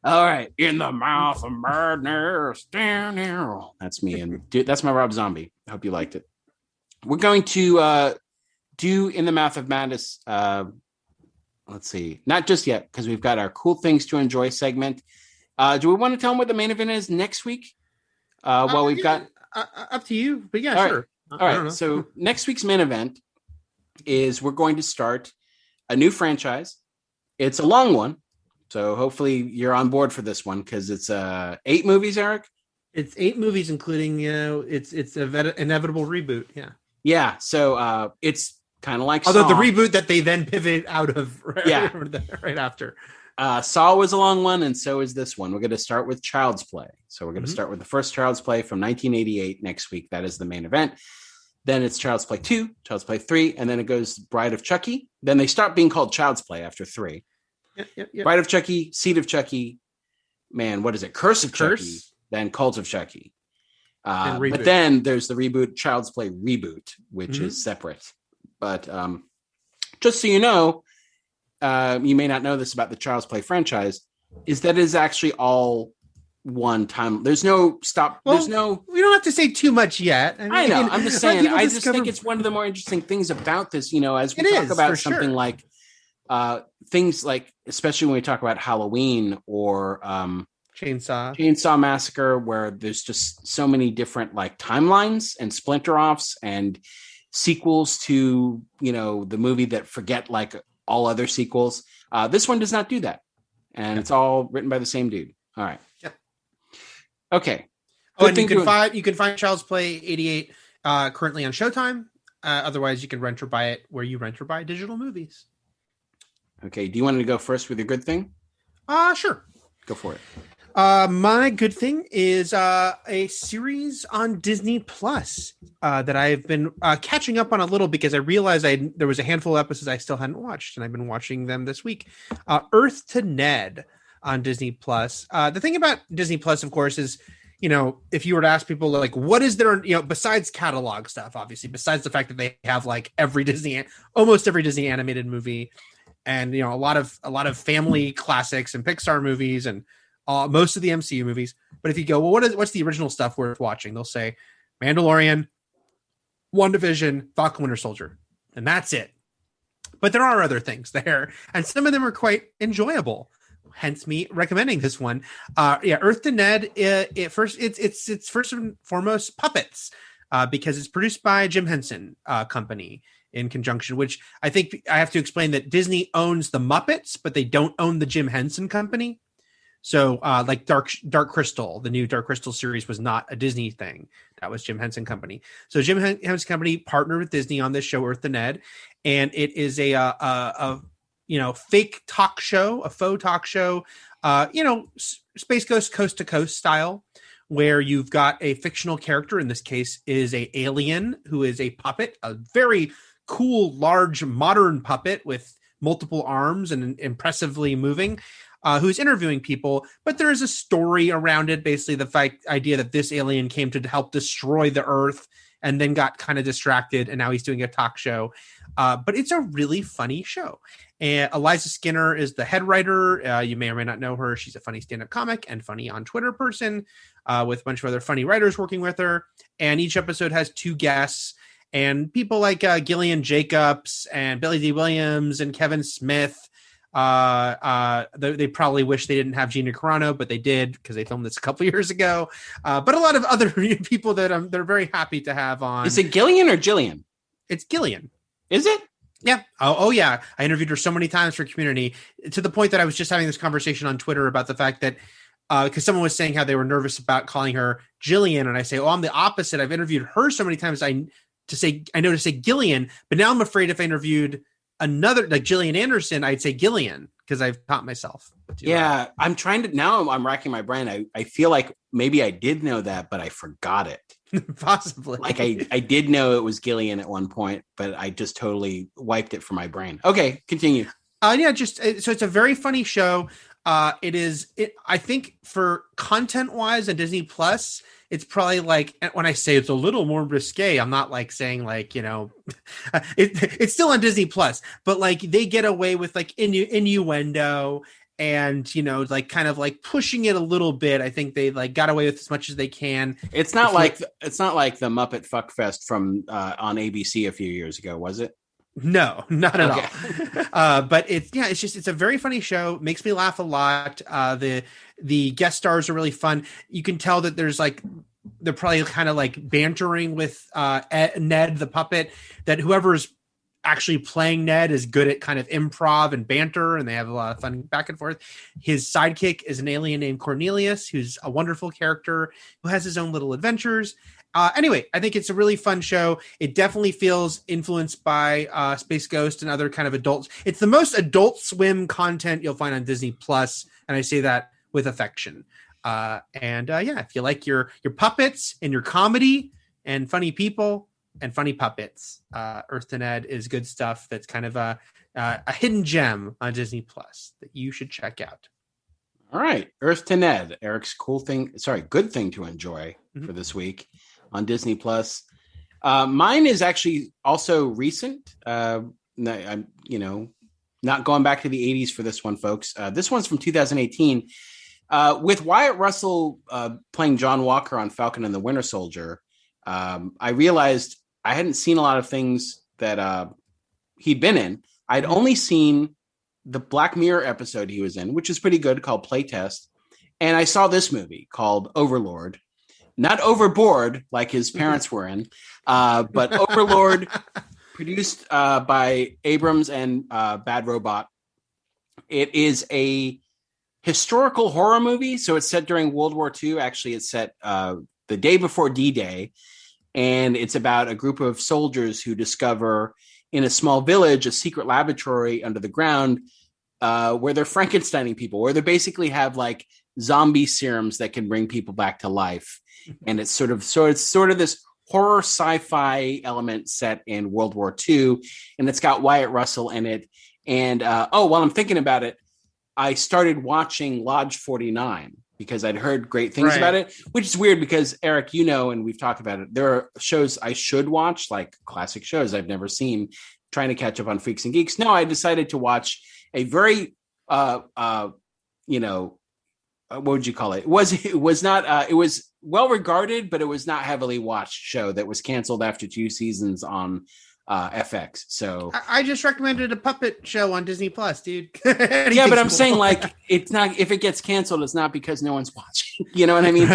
All right. In the mouth of madness. That's me. And dude, that's my Rob Zombie. I hope you liked it. We're going to do In the Mouth of Madness. Let's see. Not just yet, because we've got our Cool Things to Enjoy segment. Do we want to tell them what the main event is next week? We've got... up to you. But yeah, all sure. Right. All right. So next week's main event is we're going to start a new franchise. It's a long one. So hopefully you're on board for this one because it's 8 movies, Eric. It's 8 movies, including it's an inevitable reboot. Yeah. Yeah. So it's kind of like Although Saw. the reboot that they then pivot out of right after. Saw was a long one, and so is this one. We're going to start with Child's Play. So we're going to start with the first Child's Play from 1988 next week. That is the main event. Then it's Child's Play 2, Child's Play 3, and then it goes Bride of Chucky. Then they stop being called Child's Play after 3. Yep. Bride of Chucky, Seed of Chucky, what is it? Curse of Chucky, then Cult of Chucky. But then there's the reboot, Child's Play Reboot, which is separate. But just so you know, you may not know this about the Child's Play franchise, is that it is actually all one time. There's no stop. Well, there's no. We don't have to say too much yet. I know. I'm just saying. I just think it's one of the more interesting things about this. As we talk about something like things like, especially when we talk about Halloween or Chainsaw Massacre, where there's just so many different like timelines and splinter offs and sequels to the movie that forget like all other sequels. This one does not do that, and it's all written by the same dude. All right. Yep. Okay. And you can find Child's Play 88 currently on Showtime. Otherwise, you can rent or buy it where you rent or buy digital movies. Okay. Do you want to go first with your good thing? Sure. Go for it. My good thing is a series on Disney Plus that I've been catching up on a little because I realized there was a handful of episodes I still hadn't watched, and I've been watching them this week. Earth to Ned on Disney Plus. The thing about Disney Plus, of course, is if you were to ask people like, what is there, besides catalog stuff, obviously, besides the fact that they have like almost every Disney animated movie, and a lot of family classics and Pixar movies and most of the MCU movies. But if you go, well, what's the original stuff worth watching? They'll say Mandalorian, WandaVision, Falcon Winter Soldier, and that's it. But there are other things there, and some of them are quite enjoyable. Hence me recommending this one. Earth to Ned. It's first and foremost puppets because it's produced by Jim Henson Company in conjunction, which I think I have to explain that Disney owns the Muppets, but they don't own the Jim Henson Company. So like Dark Crystal, the new Dark Crystal series was not a Disney thing. That was Jim Henson Company. So Jim Henson Company partnered with Disney on this show, Earth to Ned. And it is a fake talk show, a faux talk show, Space Ghost Coast to Coast style, where you've got a fictional character. In this case is a alien who is a puppet, a very cool, large, modern puppet with multiple arms and impressively moving, who's interviewing people. But there is a story around it. Basically, the idea that this alien came to help destroy the Earth and then got kind of distracted, and now he's doing a talk show. But it's a really funny show. And Eliza Skinner is the head writer. You may or may not know her. She's a funny stand-up comic and funny on Twitter person with a bunch of other funny writers working with her. And each episode has 2 guests and people like Gillian Jacobs and Billy D. Williams and Kevin Smith. They probably wish they didn't have Gina Carano, but they did because they filmed this a couple years ago. But a lot of other people that they're very happy to have on. Is it Gillian or Jillian? It's Gillian. Is it? Yeah. Oh, yeah. I interviewed her so many times for Community, to the point that I was just having this conversation on Twitter about the fact that because someone was saying how they were nervous about calling her Jillian, and I say, "Oh, I'm the opposite. I've interviewed her so many times. I know to say Gillian, but now I'm afraid if I interviewed another like Gillian Anderson, I'd say Gillian because I've taught myself." Yeah, I'm trying to now. I'm racking my brain. I feel like maybe I did know that, but I forgot it. Possibly. Like I did know it was Gillian at one point, but I just totally wiped it from my brain. Okay, continue. Yeah, so it's a very funny show. I think for content wise on Disney Plus, it's probably like, when I say it's a little more risque, I'm not like saying like, it's still on Disney Plus, but like they get away with like innuendo and, like kind of like pushing it a little bit. I think they like got away with as much as they can. It's not like the Muppet Fuck Fest from on ABC a few years ago, was it? No, not at all. But it's a very funny show. Makes me laugh a lot. The guest stars are really fun. You can tell that they're probably kind of like bantering with Ned the puppet, that whoever's actually playing Ned is good at kind of improv and banter, and they have a lot of fun back and forth. His sidekick is an alien named Cornelius, who's a wonderful character who has his own little adventures. Anyway, I think it's a really fun show. It definitely feels influenced by Space Ghost and other kind of adults. It's the most Adult Swim content you'll find on Disney Plus, and I say that with affection. If you like your puppets and your comedy and funny people and funny puppets, Earth to Ned is good stuff. That's kind of a hidden gem on Disney Plus that you should check out. All right, Earth to Ned, Eric's good thing to enjoy for this week on Disney Plus. Mine is actually also recent. I'm not going back to the 80s for this one, folks. This one's from 2018 with Wyatt Russell playing John Walker on Falcon and the Winter Soldier. I realized I hadn't seen a lot of things that he'd been in. I'd only seen the Black Mirror episode he was in, which is pretty good, called Playtest. And I saw this movie called Overlord. Not Overboard, like his parents were in, but Overlord, produced by Abrams and Bad Robot. It is a historical horror movie. So it's set during World War II. Actually, it's set the day before D-Day. And it's about a group of soldiers who discover in a small village a secret laboratory under the ground where they're Frankensteining people, where they basically have like zombie serums that can bring people back to life. And it's sort of this horror sci-fi element set in World War II, and it's got Wyatt Russell in it. And while I'm thinking about it, I started watching Lodge 49 because I'd heard great things about it, which is weird because, Eric, and we've talked about it, there are shows I should watch, like classic shows I've never seen, trying to catch up on Freaks and Geeks. No, I decided to watch a very what would you call it? It was well regarded, but it was not heavily watched show that was canceled after 2 seasons on FX. So I just recommended a puppet show on Disney Plus, dude. Yeah, but I'm saying like it's not, if it gets canceled, it's not because no one's watching. You know what I mean?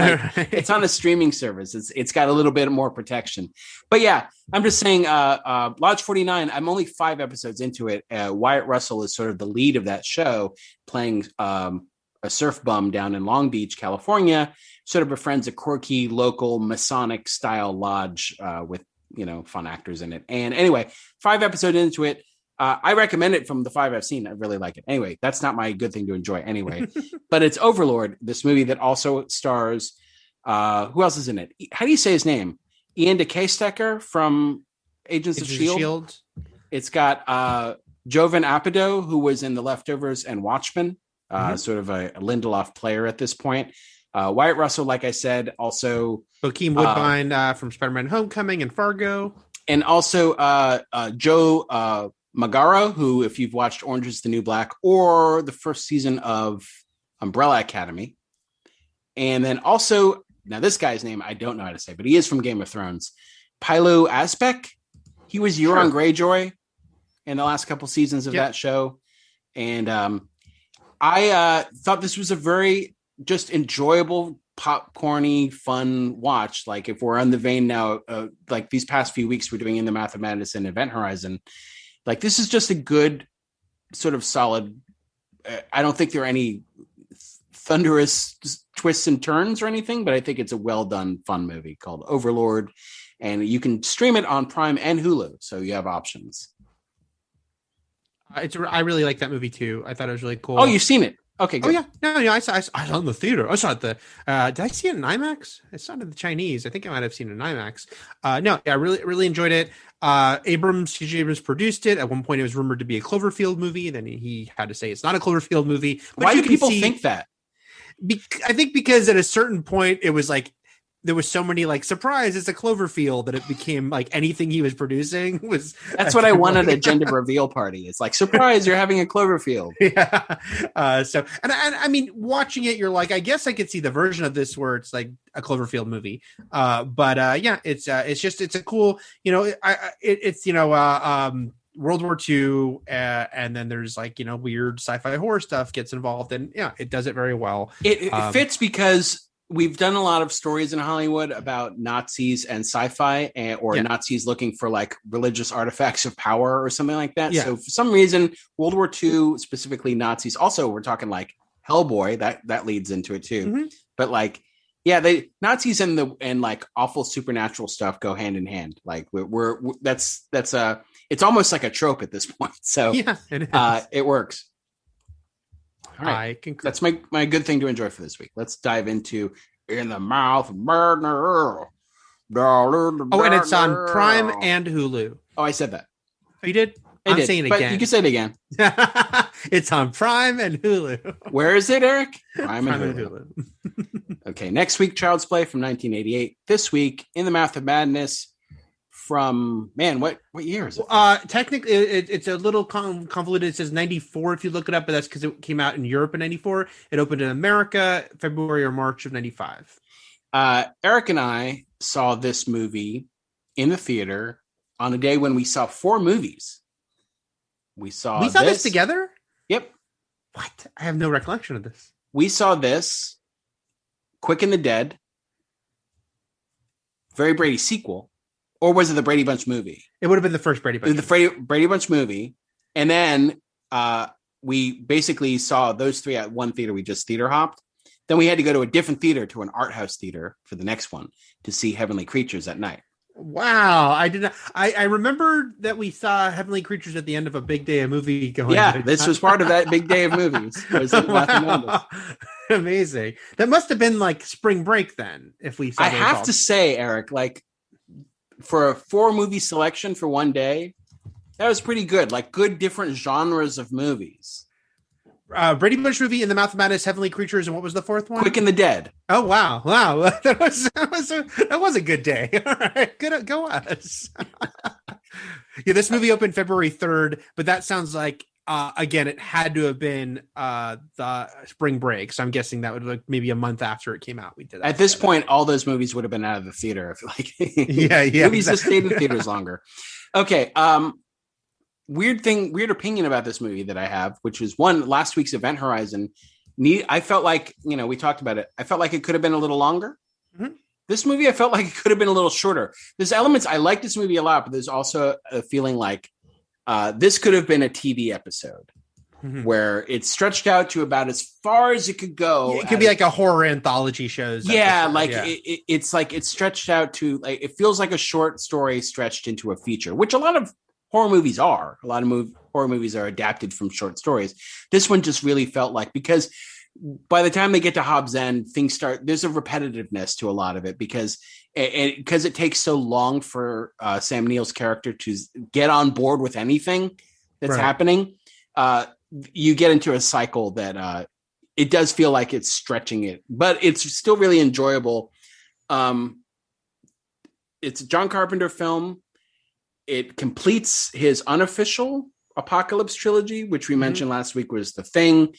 It's on a streaming service. It's got a little bit more protection. But yeah, I'm just saying Lodge 49, I'm only 5 episodes into it. Wyatt Russell is sort of the lead of that show, playing a surf bum down in Long Beach, California, sort of befriends a quirky local Masonic style lodge with, fun actors in it. And anyway, 5 episodes into it, I recommend it. From the 5 I've seen, I really like it. Anyway, that's not my good thing to enjoy anyway, but it's Overlord, this movie that also stars, who else is in it? How do you say his name? Ian DeCaestecker from Agents of S.H.I.E.L.D. It's got Jovan Apatow, who was in The Leftovers and Watchmen. Sort of a Lindelof player at this point. Wyatt Russell, like I said, also Bokeem Woodbine from Spider-Man: Homecoming and Fargo, and also Joe Magaro, who, if you've watched Orange Is the New Black or the first season of Umbrella Academy, and then also, now this guy's name I don't know how to say, but he is from Game of Thrones, Pilo Asbeck. He was Euron Greyjoy in the last couple seasons of that show, and I thought this was a very just enjoyable, popcorny, fun watch. Like, if we're on the vein now, like these past few weeks, we're doing In the Math of Madness and Event Horizon. Like, this is just a good sort of solid. I don't think there are any thunderous twists and turns or anything, but I think it's a well done, fun movie called Overlord, and you can stream it on Prime and Hulu, so you have options. I really like that movie too. I thought it was really cool. Oh, you've seen it? Okay, good. Oh yeah, no, I saw it in the theater. I saw it did I see it in IMAX? I saw it in the Chinese. I think I might have seen it in IMAX. No, yeah, I really enjoyed it. CJ Abrams produced it. At one point, it was rumored to be a Cloverfield movie. Then he had to say it's not a Cloverfield movie. But why do people think that? I think because at a certain point, it was like there was so many like surprise, it's a Cloverfield that it became like anything he was producing was. That's what I wanted at a gender reveal party. It's like, surprise, you're having a Cloverfield. Yeah. So I mean, watching it, you're like, I guess I could see the version of this where it's like a Cloverfield movie. Yeah, it's a cool, it's World War II, and then there's like, weird sci-fi horror stuff gets involved, and yeah, it does it very well. It fits because we've done a lot of stories in Hollywood about Nazis and sci-fi, or Nazis looking for like religious artifacts of power or something like that. Yeah. So for some reason, World War II, specifically Nazis, also we're talking like Hellboy, that leads into it too. Mm-hmm. But like, yeah, Nazis and like awful supernatural stuff go hand in hand. Like it's almost like a trope at this point. So yeah, it works. All right. That's my good thing to enjoy for this week. Let's dive into In the Mouth of Madness. Oh, and it's on Prime and Hulu. Oh, I said that. Oh, you did? I'm saying it again. You can say it again. It's on Prime and Hulu. Where is it, Eric? Prime and Hulu. Okay, next week, Child's Play from 1988. This week, In the Mouth of Madness from, man, what year is it? Technically, it's a little convoluted. It says 94 if you look it up, but that's because it came out in Europe in 94. It opened in America February or March of 95. Eric and I saw this movie in the theater on a day when we saw 4 movies. We saw this together? Yep. What? I have no recollection of this. We saw this, Quick and the Dead, Very Brady sequel, or was it the Brady Bunch movie? It would have been the first Brady Bunch. The Brady Bunch movie. And then we basically saw those 3 at one theater. We just theater hopped. Then we had to go to a different theater, to an art house theater for the next one to see Heavenly Creatures at night. Wow. I did not. I remember that we saw Heavenly Creatures at the end of a big day of movie going. Yeah, this was part of that big day of movies. Wow. Amazing. That must have been like spring break then, if we saw. I have to say, Eric, like, for a 4-movie selection for one day, that was pretty good. Like, good different genres of movies. Brady Bunch movie, In the Mouth of Madness, Heavenly Creatures, and what was the 4th one? Quick and the Dead. Oh wow! That was a good day. All right, good, go us. Yeah, this movie opened February 3rd, but that sounds like again, it had to have been the spring break. So I'm guessing that would like maybe a month after it came out. We did that. At this point, all those movies would have been out of the theater. I feel like yeah, movies just stayed in theaters longer. Okay. Weird opinion about this movie that I have, which was one, last week's Event Horizon. I felt like, we talked about it. I felt like it could have been a little longer. Mm-hmm. This movie, I felt like it could have been a little shorter. There's elements, I like this movie a lot, but there's also a feeling like this could have been a TV episode where it's stretched out to about as far as it could go. Yeah, it could be like a horror anthology shows. Yeah, it's like it's stretched out to, like, it feels like a short story stretched into a feature, which a lot of horror movies are. A lot of horror movies are adapted from short stories. This one just really felt like, because by the time they get to Hobbs End, things start, there's a repetitiveness to a lot of it because it takes so long for Sam Neill's character to get on board with anything that's happening. You get into a cycle that it does feel like it's stretching it, but it's still really enjoyable. It's a John Carpenter film. It completes his unofficial Apocalypse trilogy, which we mentioned last week was The Thing,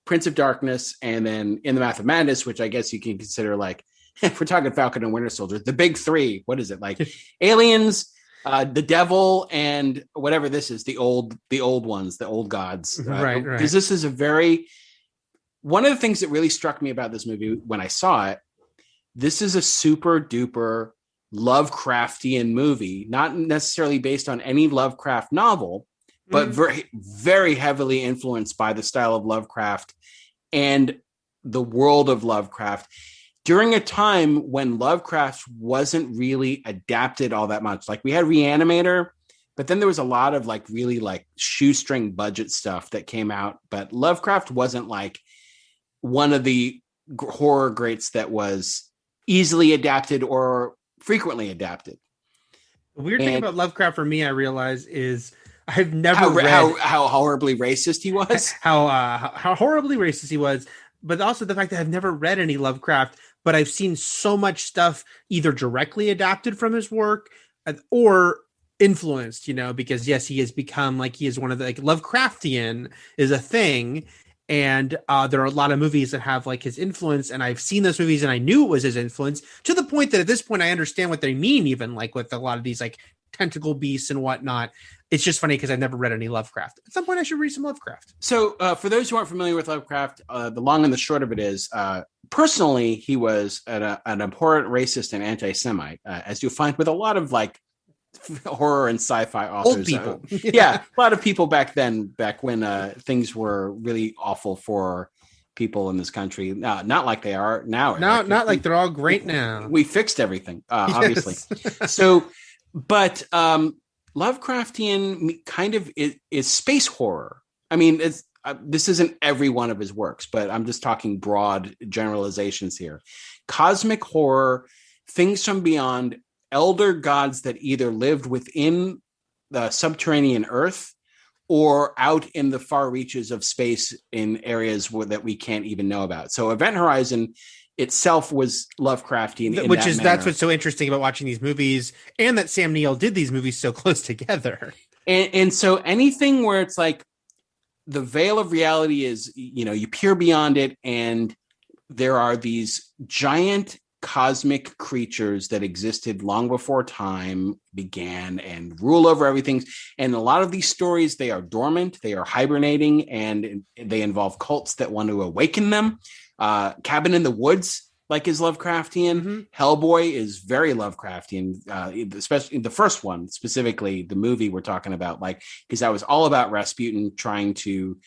Prince of Darkness, and then In the Mouth of Madness, which I guess you can consider, like, if we're talking Falcon and Winter Soldier, the big 3. What is it? Like Aliens, the Devil, and whatever this is, the old ones, the old gods. Right. Because this is one of the things that really struck me about this movie when I saw it, this is a super duper Lovecraftian movie, not necessarily based on any Lovecraft novel, but very, very heavily influenced by the style of Lovecraft and the world of Lovecraft during a time when Lovecraft wasn't really adapted all that much. Like we had Reanimator, but then there was a lot of like really like shoestring budget stuff that came out. But Lovecraft wasn't like one of the horror greats that was easily adapted or frequently adapted. The weird thing about Lovecraft for me, I realize, is I've never read how horribly racist he was. how horribly racist he was, but also the fact that I've never read any Lovecraft, but I've seen so much stuff either directly adapted from his work or influenced, because yes, he has become like, he is one of the, like, Lovecraftian is a thing. And there are a lot of movies that have like his influence, and I've seen those movies and I knew it was his influence, to the point that at this point I understand what they mean, even like with a lot of these like tentacle beasts and whatnot. It's just funny because I've never read any Lovecraft. At some point I should read some Lovecraft. So for those who aren't familiar with Lovecraft, the long and the short of it is, personally, he was an abhorrent racist and anti-Semite, as you'll find with a lot of like horror and sci-fi authors. Old people. Yeah, a lot of people back when things were really awful for people in this country. Not like they are now. Not like they're all great now. We fixed everything, obviously. So, but Lovecraftian kind of is space horror. I mean, this isn't every one of his works, but I'm just talking broad generalizations here. Cosmic horror, things from beyond, elder gods that either lived within the subterranean earth or out in the far reaches of space in areas that we can't even know about. So Event Horizon itself was Lovecraftian. That's what's so interesting about watching these movies, and that Sam Neill did these movies so close together. And so anything where it's like the veil of reality is, you peer beyond it, and there are these giant cosmic creatures that existed long before time began and rule over everything. And a lot of these stories, they are dormant, they are hibernating, and they involve cults that want to awaken them. Cabin in the Woods, like, is Lovecraftian. Mm-hmm. Hellboy is very Lovecraftian, especially the first one, specifically the movie we're talking about, like, because that was all about Rasputin trying to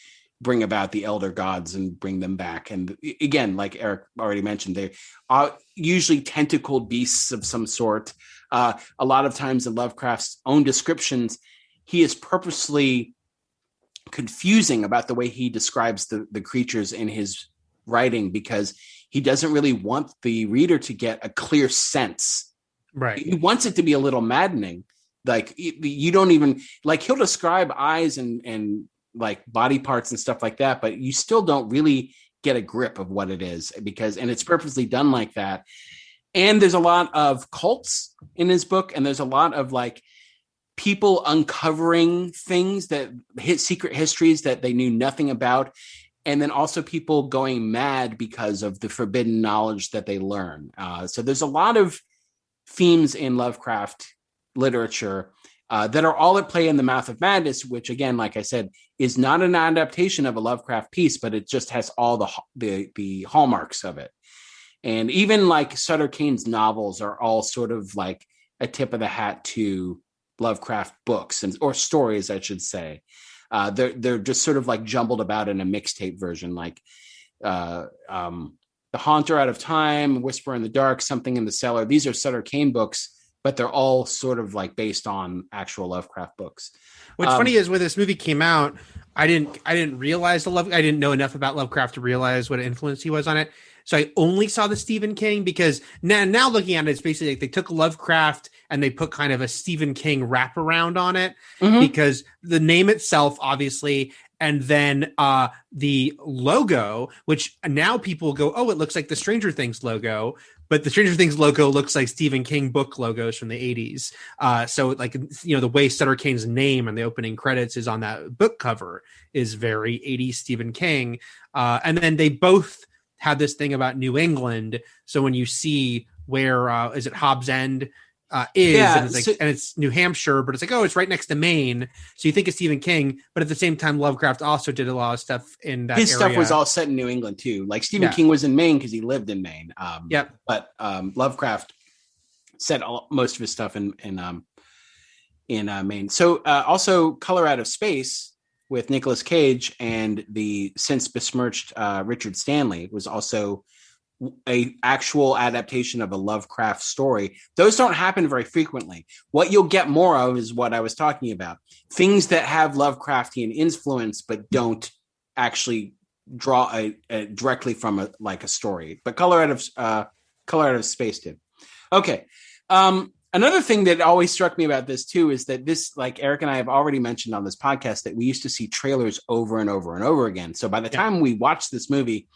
bring about the elder gods and bring them back. And again, like Eric already mentioned, they are usually tentacled beasts of some sort. A lot of times in Lovecraft's own descriptions, he is purposely confusing about the way he describes the creatures in his writing, because he doesn't really want the reader to get a clear sense. Right. He wants it to be a little maddening. Like, you don't even, like, he'll describe eyes and like body parts and stuff like that, but you still don't really get a grip of what it is, and it's purposely done like that. And there's a lot of cults in his book, and there's a lot of like people uncovering things that hit secret histories that they knew nothing about. And then also people going mad because of the forbidden knowledge that they learn. So there's a lot of themes in Lovecraft literature that are all at play in The Mouth of Madness, which, again, like I said, is not an adaptation of a Lovecraft piece, but it just has all the hallmarks of it. And even like Sutter Kane's novels are all sort of like a tip of the hat to Lovecraft books or stories, I should say. They're just sort of like jumbled about in a mixtape version, like The Haunter Out of Time, Whisper in the Dark, Something in the Cellar. These are Sutter Kane books, but they're all sort of like based on actual Lovecraft books. What's funny is when this movie came out, I didn't realize I didn't know enough about Lovecraft to realize what influence he was on it. So I only saw the Stephen King, because now looking at it, it's basically like they took Lovecraft and they put kind of a Stephen King wraparound on it, because the name itself, obviously, and then the logo, which now people go, oh, it looks like the Stranger Things logo, but the Stranger Things logo looks like Stephen King book logos from the 80s. So like, the way Sutter Kane's name and the opening credits is on that book cover is very 80s Stephen King. And then they both had this thing about New England. So when you see where, is it Hobbs End is, and it's like, and it's New Hampshire, but it's like, oh, it's right next to Maine. So you think it's Stephen King, but at the same time, Lovecraft also did a lot of stuff in that His area. stuff was all set in New England too. Like Stephen King was in Maine because he lived in Maine. But Lovecraft set most of his stuff in in Maine. So also Color Out of Space with Nicolas Cage and the since besmirched Richard Stanley was also a actual adaptation of a Lovecraft story. Those don't happen very frequently. What you'll get more of is what I was talking about. Things that have Lovecraftian influence but don't actually draw a directly from a story. But Color Out of Space did. Okay. Another thing that always struck me about this too is that this, like Eric and I have already mentioned on this podcast, that we used to see trailers over and over and over again. So by the time we watched this movie,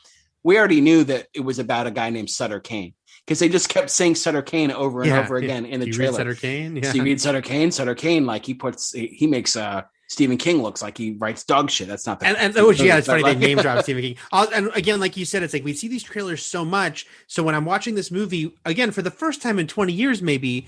we already knew that it was about a guy named Sutter Kane, because they just kept saying Sutter Kane over and over again in the trailer. Sutter Kane? Yeah. So you read Sutter Kane? Sutter Kane, like he makes Stephen King looks like he writes dog shit. That's not the it's funny they name drop Stephen King. And again, like you said, it's like we see these trailers so much. So when I'm watching this movie again for the first time in 20 years, maybe,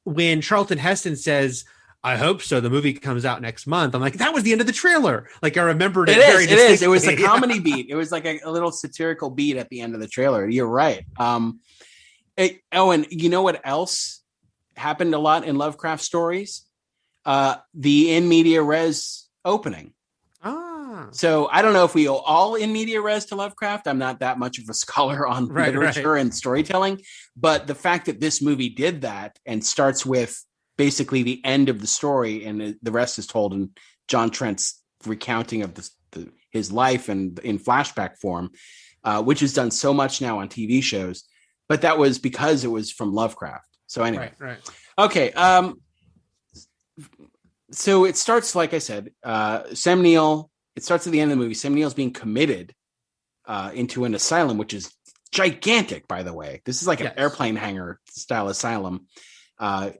when Charlton Heston says, "I hope so," the movie comes out next month, I'm like, that was the end of the trailer. Like I remembered it. It is. It was a comedy beat. It was like a little satirical beat at the end of the trailer. You're right. And you know what else happened a lot in Lovecraft stories? The in media res opening. So I don't know if we owe all in media res to Lovecraft. I'm not that much of a scholar on literature and storytelling, but the fact that this movie did that and starts with basically the end of the story and the rest is told in John Trent's recounting of his life and in flashback form, which is done so much now on TV shows, but that was because it was from Lovecraft. So anyway, okay. So it starts, like I said, Sam Neill. It starts at the end of the movie. Sam Neill's being committed into an asylum, which is gigantic, by the way. This is like an airplane hangar style asylum.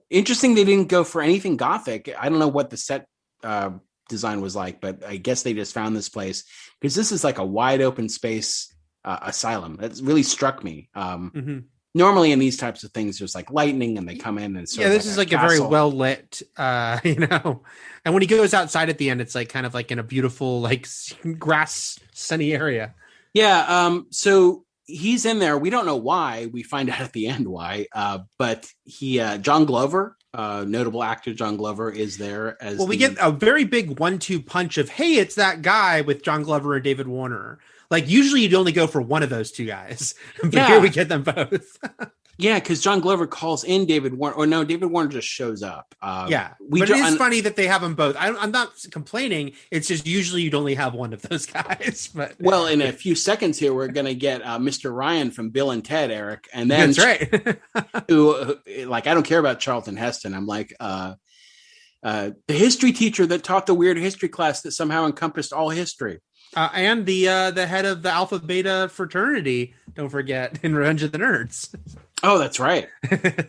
Interesting, they didn't go for anything gothic. I don't know what the set design was like, but I guess they just found this place because this is like a wide open space asylum. That really struck me. Normally in these types of things, there's like lightning and they come in and this is like a very well lit, and when he goes outside at the end, it's like kind of like in a beautiful like grass sunny area. Yeah. So he's in there. We don't know why. We find out at the end why. But John Glover, notable actor John Glover, is there as we get a very big 1-2 punch of, hey, it's that guy with John Glover and David Warner. Like usually you'd only go for one of those two guys, but here we get them both. Yeah, because John Glover calls in David Warner, or no, David Warner just shows up. But it is funny that they have them both. I'm not complaining. It's just usually you'd only have one of those guys. But in a few seconds here, we're going to get Mr. Ryan from Bill and Ted, Eric, and then that's right. who like I don't care about Charlton Heston. I'm like the history teacher that taught the weird history class that somehow encompassed all history. And the head of the Alpha Beta fraternity, don't forget, in Revenge of the Nerds. Oh, that's right.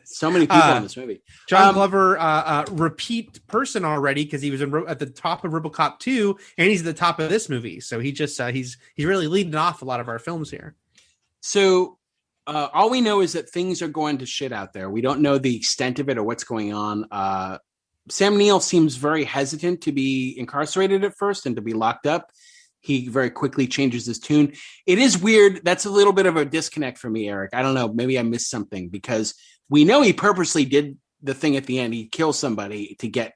So many people in this movie. John Glover, repeat person already because he was at the top of RoboCop 2, and he's at the top of this movie. So he just he's really leading off a lot of our films here. So all we know is that things are going to shit out there. We don't know the extent of it or what's going on. Sam Neill seems very hesitant to be incarcerated at first and to be locked up. He very quickly changes his tune. It is weird. That's a little bit of a disconnect for me, Eric. I don't know. Maybe I missed something because we know he purposely did the thing at the end. He kills somebody to get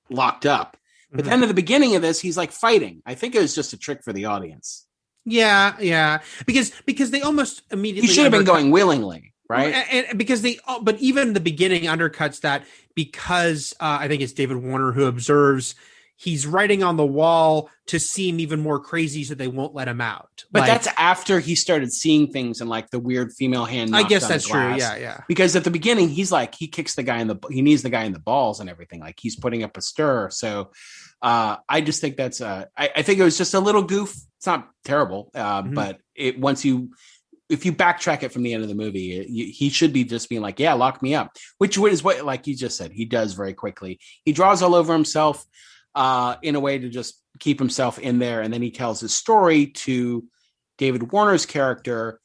locked up. But then at the beginning of this, he's like fighting. I think it was just a trick for the audience. Yeah. Because they almost immediately... He should have been going willingly, right? And because but even the beginning undercuts that because I think it's David Warner who observes he's writing on the wall to seem even more crazy so they won't let him out. But that's after he started seeing things and like the weird female hand. I guess that's true. Yeah. Because at the beginning, he's like, he kicks the guy he knees the guy in the balls and everything. Like he's putting up a stir. So I just think that's, I think it was just a little goof. It's not terrible. But if you backtrack it from the end of the movie, he should be just being like, yeah, lock me up, which is what, like you just said, he does very quickly. He draws all over himself. In a way to just keep himself in there. And then he tells his story to David Warner's character,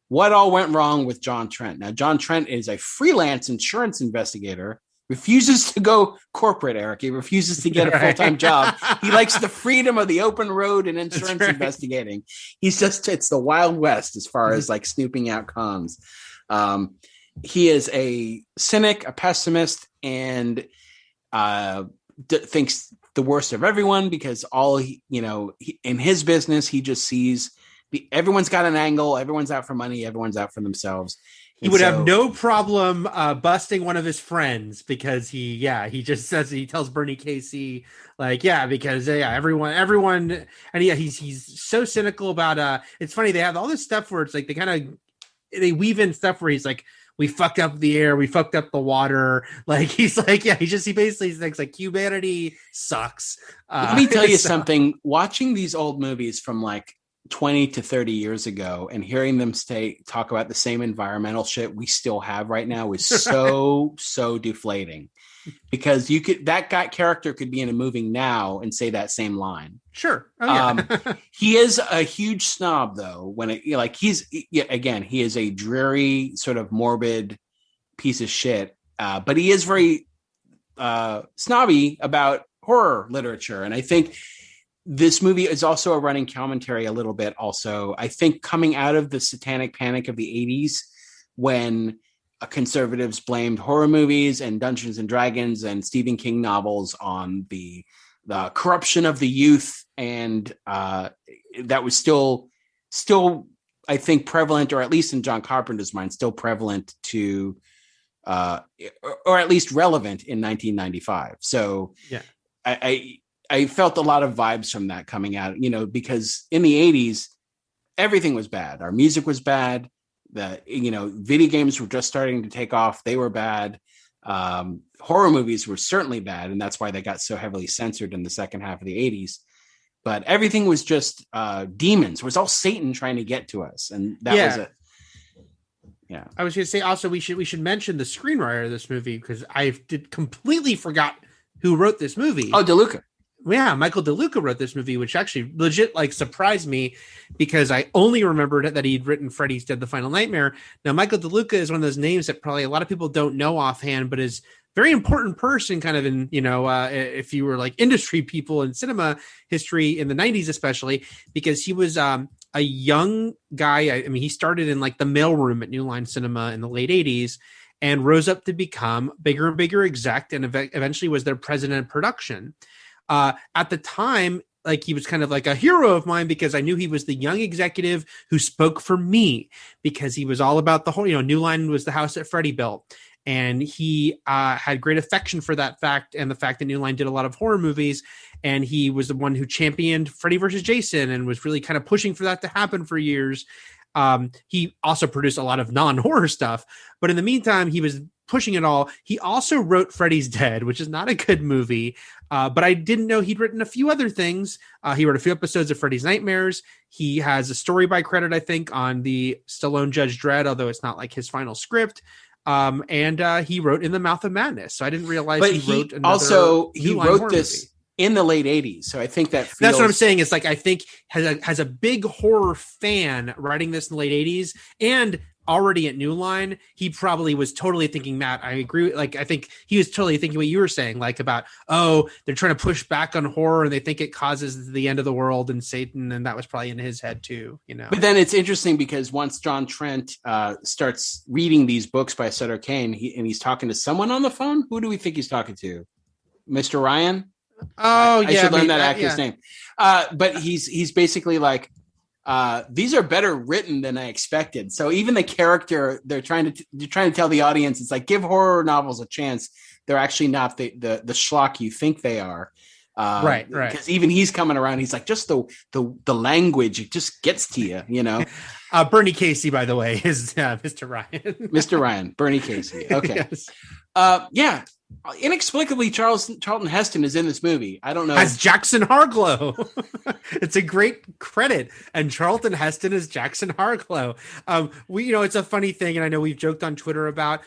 what all went wrong with John Trent. Now, John Trent is a freelance insurance investigator, refuses to go corporate, Eric. He refuses to get a full-time job. He likes the freedom of the open road and insurance investigating. It's the Wild West as far as like snooping out cons. He is a cynic, a pessimist, and thinks the worst of everyone because in his business, he just sees everyone's got an angle. Everyone's out for money. Everyone's out for themselves. He would have no problem busting one of his friends because he just says, he tells Bernie Casey because everyone, and he's so cynical about it's funny, they have all this stuff where it's like they weave in stuff where he's like, we fucked up the air, we fucked up the water, he basically thinks like humanity sucks. Let me tell you something. Watching these old movies from 20 to 30 years ago and hearing them talk about the same environmental shit we still have right now is so deflating, because that character could be in a movie now and say that same line. Sure. Oh, yeah. He is a huge snob though, he is a dreary sort of morbid piece of shit. But he is very snobby about horror literature. And I think this movie is also a running commentary a little bit also. I think coming out of the satanic panic of the 80s, when conservatives blamed horror movies and Dungeons and Dragons and Stephen King novels on the corruption of the youth, and that was still I think prevalent, or at least in John Carpenter's mind, still prevalent to or at least relevant in 1995. So yeah, I felt a lot of vibes from that coming out, because in the 80s, everything was bad. Our music was bad. Video games were just starting to take off. They were bad. Horror movies were certainly bad. And that's why they got so heavily censored in the second half of the 80s. But everything was just demons. It was all Satan trying to get to us. And that was it. Yeah. I was going to say also, we should mention the screenwriter of this movie, because I completely forgot who wrote this movie. Oh, DeLuca. Yeah, Michael DeLuca wrote this movie, which actually legit surprised me, because I only remembered that he'd written Freddy's Dead: The Final Nightmare. Now, Michael DeLuca is one of those names that probably a lot of people don't know offhand, but is a very important person kind of in, if you were industry people in cinema history in the 90s, especially because he was a young guy. I mean, he started in the mailroom at New Line Cinema in the late 80s and rose up to become bigger and bigger exec, and eventually was their president of production. At the time, he was kind of a hero of mine, because I knew he was the young executive who spoke for me, because he was all about the whole, New Line was the house that Freddie built. And he had great affection for that fact, and the fact that New Line did a lot of horror movies. And he was the one who championed Freddy versus Jason and was really kind of pushing for that to happen for years. He also produced a lot of non-horror stuff, but in the meantime, he was pushing it all. He also wrote Freddy's Dead, which is not a good movie, but I didn't know he'd written a few other things. He wrote a few episodes of Freddy's Nightmares. He has a story by credit, I think, on the Stallone Judge Dredd, although it's not his final script. And he wrote In the Mouth of Madness. So I didn't realize but he wrote another also he wrote this movie in the late 80s. So I think that's what I'm saying. Is I think has a big horror fan writing this in the late 80s and already at New Line. He probably was totally thinking, Matt, I agree. I think he was totally thinking what you were saying, about, they're trying to push back on horror and they think it causes the end of the world and Satan. And that was probably in his head too, But then it's interesting, because once John Trent starts reading these books by Sutter Kane, he's talking to someone on the phone. Who do we think he's talking to? Mr. Ryan? Oh, I should learn that actor's name. But he's basically these are better written than I expected. So even the character, they're trying to tell the audience, it's give horror novels a chance. They're actually not the schlock you think they are. Right. Because even he's coming around. He's just the language, it just gets to you, Bernie Casey, by the way, is Mr. Ryan. Mr. Ryan, Bernie Casey. Okay. Yes. Yeah. Inexplicably, Charlton Heston is in this movie. I don't know. As Jackson Harglow. It's a great credit. And Charlton Heston is Jackson Harglow. It's a funny thing. And I know we've joked on Twitter about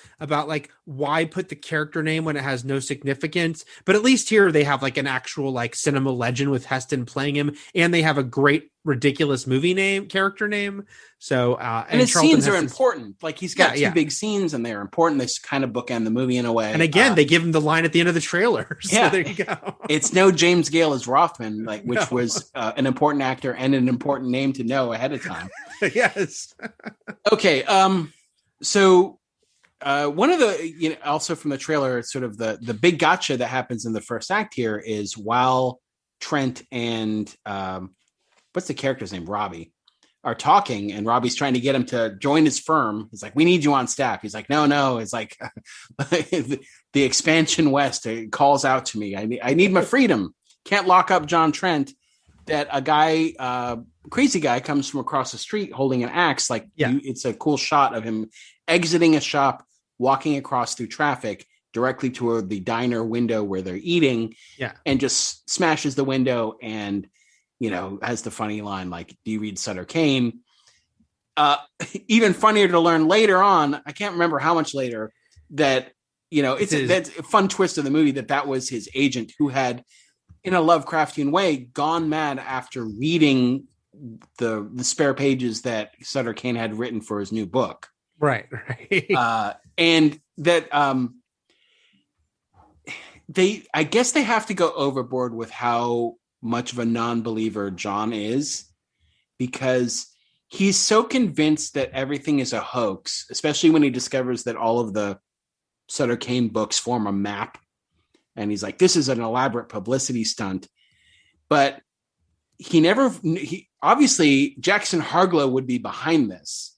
why put the character name when it has no significance. But at least here they have an actual cinema legend with Heston playing him. And they have a great ridiculous character name. So and his Charlton scenes are important. He's got two big scenes and they're important. They kind of bookend the movie in a way. And again, they give him the line at the end of the trailer. So there you go. It's no James Gale as Rothman, which was an important actor and an important name to know ahead of time. Yes. Okay. So One of the, also from the trailer, sort of the big gotcha that happens in the first act here is while Trent and what's the character's name? Robbie are talking, and Robbie's trying to get him to join his firm. He's like, "We need you on staff." He's like, "No." It's like the expansion west calls out to me. I need my freedom. Can't lock up John Trent. That a guy, crazy guy, comes from across the street holding an axe. Like, it's a cool shot of him exiting a shop, walking across through traffic directly toward the diner window where they're eating, and just smashes the window and, has the funny line like, "Do you read Sutter Kane?" Even funnier to learn later on, I can't remember how much later, that, that's a fun twist of the movie, that was his agent who had, in a Lovecraftian way, gone mad after reading the spare pages that Sutter Kane had written for his new book. Right. And that I guess they have to go overboard with how much of a non-believer John is, because he's so convinced that everything is a hoax, especially when he discovers that all of the Sutter Kane books form a map. And he's like, this is an elaborate publicity stunt. But obviously Jackson Harglow would be behind this.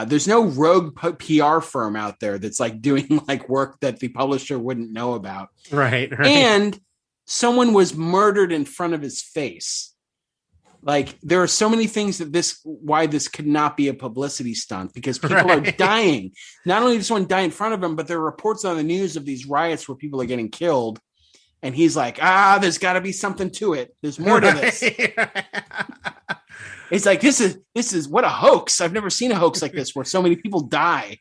There's no rogue PR firm out there that's like doing like work that the publisher wouldn't know about. Right. And someone was murdered in front of his face. Like, there are so many things why this could not be a publicity stunt, because people are dying. Not only does someone die in front of him, but there are reports on the news of these riots where people are getting killed. And he's like, there's got to be something to it. There's more to this. It's like, this is what a hoax. I've never seen a hoax like this where so many people die.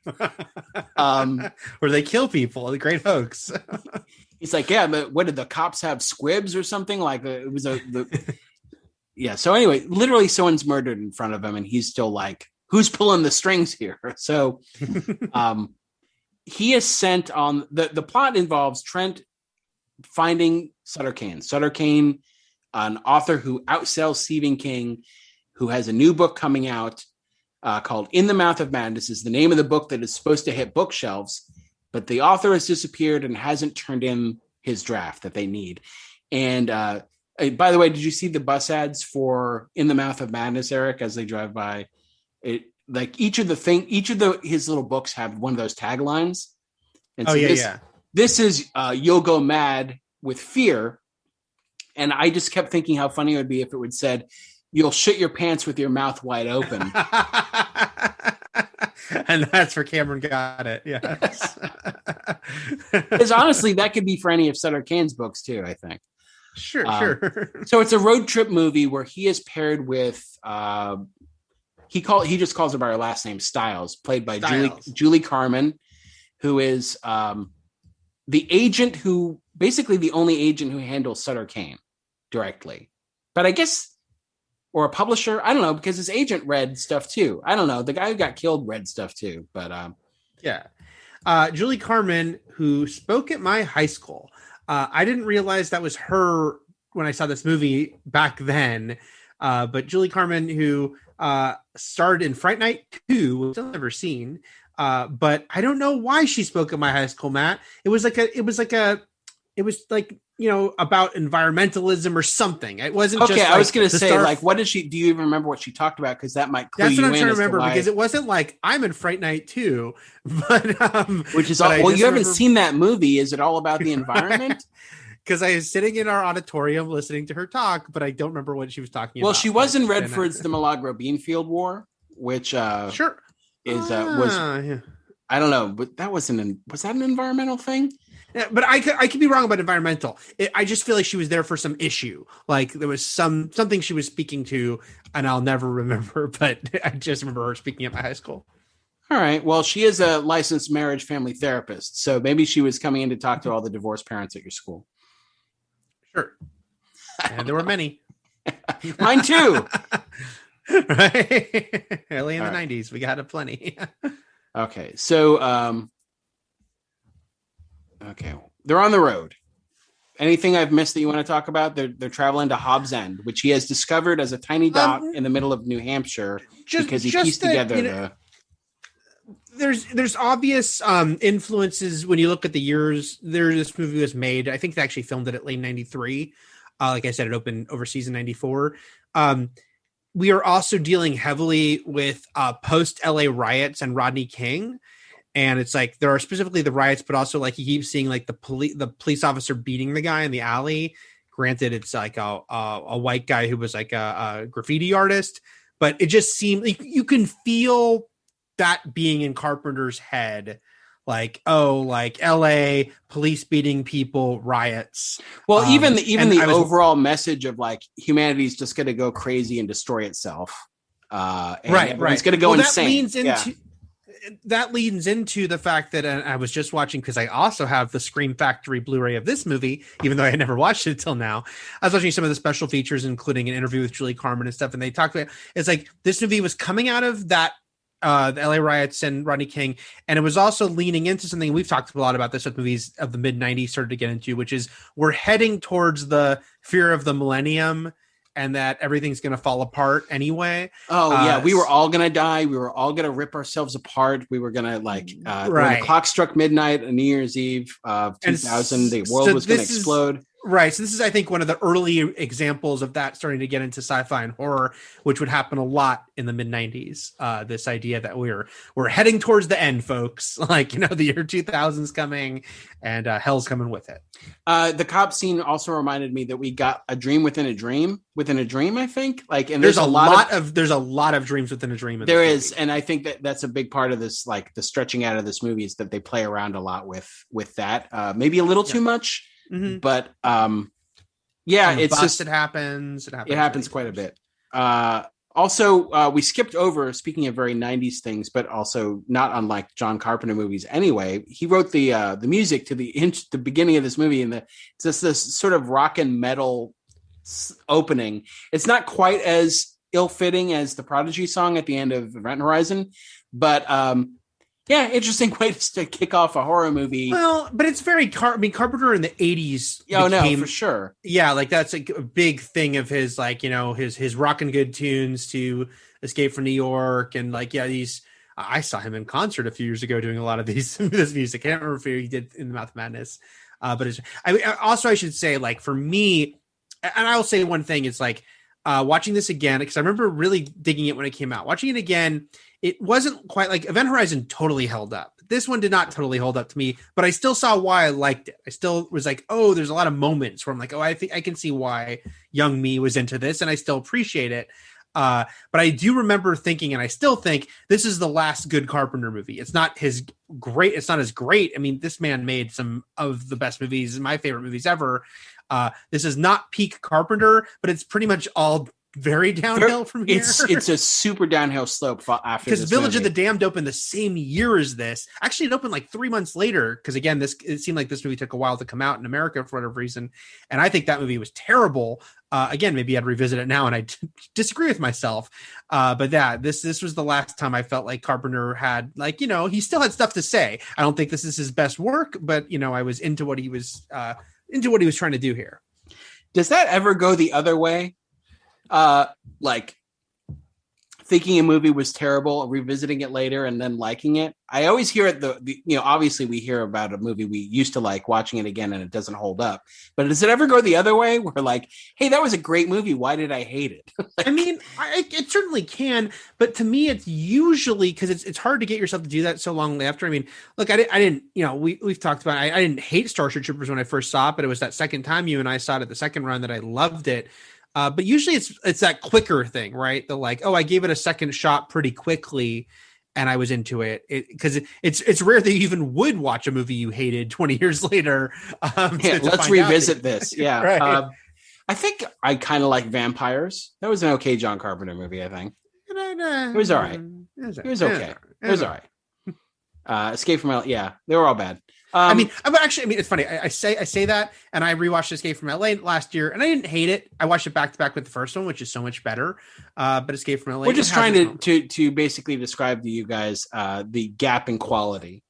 Where they kill people. The great hoax. He's like, but what did the cops have, squibs or something? Like, it was yeah. So anyway, literally someone's murdered in front of him and he's still like, who's pulling the strings here? So he is sent on the plot involves Trent finding Sutter Kane. Sutter Kane, an author who outsells Stephen King, who has a new book coming out called In the Mouth of Madness, is the name of the book that is supposed to hit bookshelves, but the author has disappeared and hasn't turned in his draft that they need. And by the way, did you see the bus ads for In the Mouth of Madness, Eric, as they drive by? It like each of his little books have one of those taglines. And this is "You'll go mad with fear." And I just kept thinking how funny it would be if it would said, "You'll shit your pants with your mouth wide open." And that's where Cameron got it. Yes. Because honestly, that could be for any of Sutter Kane's books too, I think. Sure. So it's a road trip movie where he is paired with he just calls her by her last name, Stiles, played by Julie Carmen, who is the agent who basically the only agent who handles Sutter Kane directly. But I guess, or a publisher, I don't know, because his agent read stuff too. I don't know. The guy who got killed read stuff too. But Julie Carmen, who spoke at my high school. I didn't realize that was her when I saw this movie back then. But Julie Carmen, who starred in Fright Night 2, which I've never seen. But I don't know why she spoke at my high school, Matt. It was like about environmentalism or something. It wasn't okay. Just I was going to say, like, what did she? Do you even remember what she talked about? Because that might clue that's you what I'm in trying to as remember, why... because it wasn't like I'm in Fright Night 2, but which is all, well, you haven't seen that movie. Is it all about the environment? Because I was sitting in our auditorium listening to her talk, but I don't remember what she was talking about. Well, she was in Redford's The Milagro Beanfield War, which sure is I don't know, but that was that an environmental thing? Yeah, but I could be wrong about environmental. I just feel like she was there for some issue. Like there was something she was speaking to, and I'll never remember, but I just remember her speaking at my high school. All right. Well, she is a licensed marriage family therapist, so maybe she was coming in to talk to all the divorced parents at your school. Sure. And there were many. Mine too. Right. Early in the 90s, we got a plenty. Okay. So, okay. They're on the road. Anything I've missed that you want to talk about? They're traveling to Hobbs End, which he has discovered as a tiny dot in the middle of New Hampshire because he pieced together there's obvious influences when you look at the years this movie was made. I think they actually filmed it at late 93. Like I said, it opened overseas in 94. We are also dealing heavily with post LA riots and Rodney King. And it's like there are specifically the riots, but also like you keep seeing like the police officer beating the guy in the alley. Granted, it's like a white guy who was like a graffiti artist, but it just seemed like you can feel that being in Carpenter's head. Like, oh, like LA police beating people, riots. Well, even the overall message of like humanity's just going to go crazy and destroy itself. Right. It's going to go insane. That leads into the fact that I was just watching, because I also have the Scream Factory Blu-ray of this movie, even though I had never watched it until now. I was watching some of the special features, including an interview with Julie Carmen and stuff, and they talked about it's like this movie was coming out of that the LA riots and Rodney King, and it was also leaning into something we've talked a lot about this with movies of the mid 90s started to get into, which is we're heading towards the fear of the millennium and that everything's going to fall apart anyway. Oh yeah, we were all going to die. We were all going to rip ourselves apart. We were going to like when the clock struck midnight on New Year's Eve of 2000, the world was going to explode. Right. So this is, I think, one of the early examples of that starting to get into sci-fi and horror, which would happen a lot in the mid 90s. This idea that we're heading towards the end, folks. Like, you know, the year 2000's coming and hell's coming with it. The cop scene also reminded me that we got a dream within a dream, I think. Like, and there's a lot of dreams within a dream. There is. And I think that's a big part of this, like the stretching out of this movie is that they play around a lot with that. Maybe a little too much. Mm-hmm. But it's just it happens quite a bit. Also, we skipped over, speaking of very 90s things, but also not unlike John Carpenter movies anyway, he wrote the music to the beginning of this movie, and it's just this sort of rock and metal opening. It's not quite as ill-fitting as the Prodigy song at the end of Event Horizon, but interesting way to kick off a horror movie. Well, but it's very Carpenter in the 80s. Oh, no, for sure. Yeah, like that's like a big thing of his, like, you know, his rockin' good tunes to Escape from New York. And like, I saw him in concert a few years ago doing a lot of this music. I can't remember if he did in the Mouth of Madness. But I should say, like, for me, and I'll say one thing, it's like watching this again, because I remember really digging it when it came out. Watching it again, it wasn't quite like Event Horizon totally held up. This one did not totally hold up to me, but I still saw why I liked it. I still was like, oh, there's a lot of moments where I'm like, oh, I think I can see why young me was into this, and I still appreciate it. But I do remember thinking, and I still think, this is the last good Carpenter movie. It's not as great. I mean, this man made some of the best movies, my favorite movies ever. This is not peak Carpenter, but it's pretty much all very downhill from here. It's a super downhill slope after this, because Village of the Damned opened the same year as this. Actually, it opened like 3 months later, because again, it seemed like this movie took a while to come out in America for whatever reason, and I think that movie was terrible. Again, maybe I'd revisit it now, and I disagree with myself. But this was the last time I felt like Carpenter had, like, you know, he still had stuff to say. I don't think this is his best work, but you know, I was into what he was trying to do here. Does that ever go the other way? Like thinking a movie was terrible, revisiting it later, and then liking it. I always hear it. Obviously we hear about a movie we used to like, watching it again, and it doesn't hold up. But does it ever go the other way, where like, hey, that was a great movie, why did I hate it? I mean, it certainly can, but to me, it's usually because it's hard to get yourself to do that so long after. I mean, look, I didn't. You know, we've talked about. I didn't hate Starship Troopers when I first saw it, but it was that second time you and I saw it at the second run that I loved it. But usually it's that quicker thing, right? The like, oh, I gave it a second shot pretty quickly, and I was into it. Because it's rare that you even would watch a movie you hated 20 years later. Let's revisit this. Yeah. Right. I think I kind of like Vampires. That was an okay John Carpenter movie, I think. It was all right. It was okay. It was all right. Escape from LA. They were all bad. It's funny. I say that, and I rewatched Escape from LA last year, and I didn't hate it. I watched it back to back with the first one, which is so much better. But Escape from LA, we're just trying to basically describe to you guys the gap in quality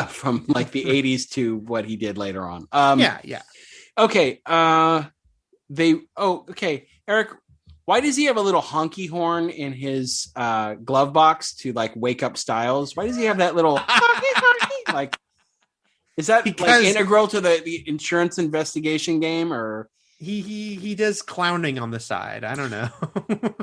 from like the 80s to what he did later on. Yeah. Okay. Okay, Eric. Why does he have a little honky horn in his glove box to like wake up Styles? Why does he have that little honky? Like, is that like integral to the insurance investigation game, or he does clowning on the side? I don't know.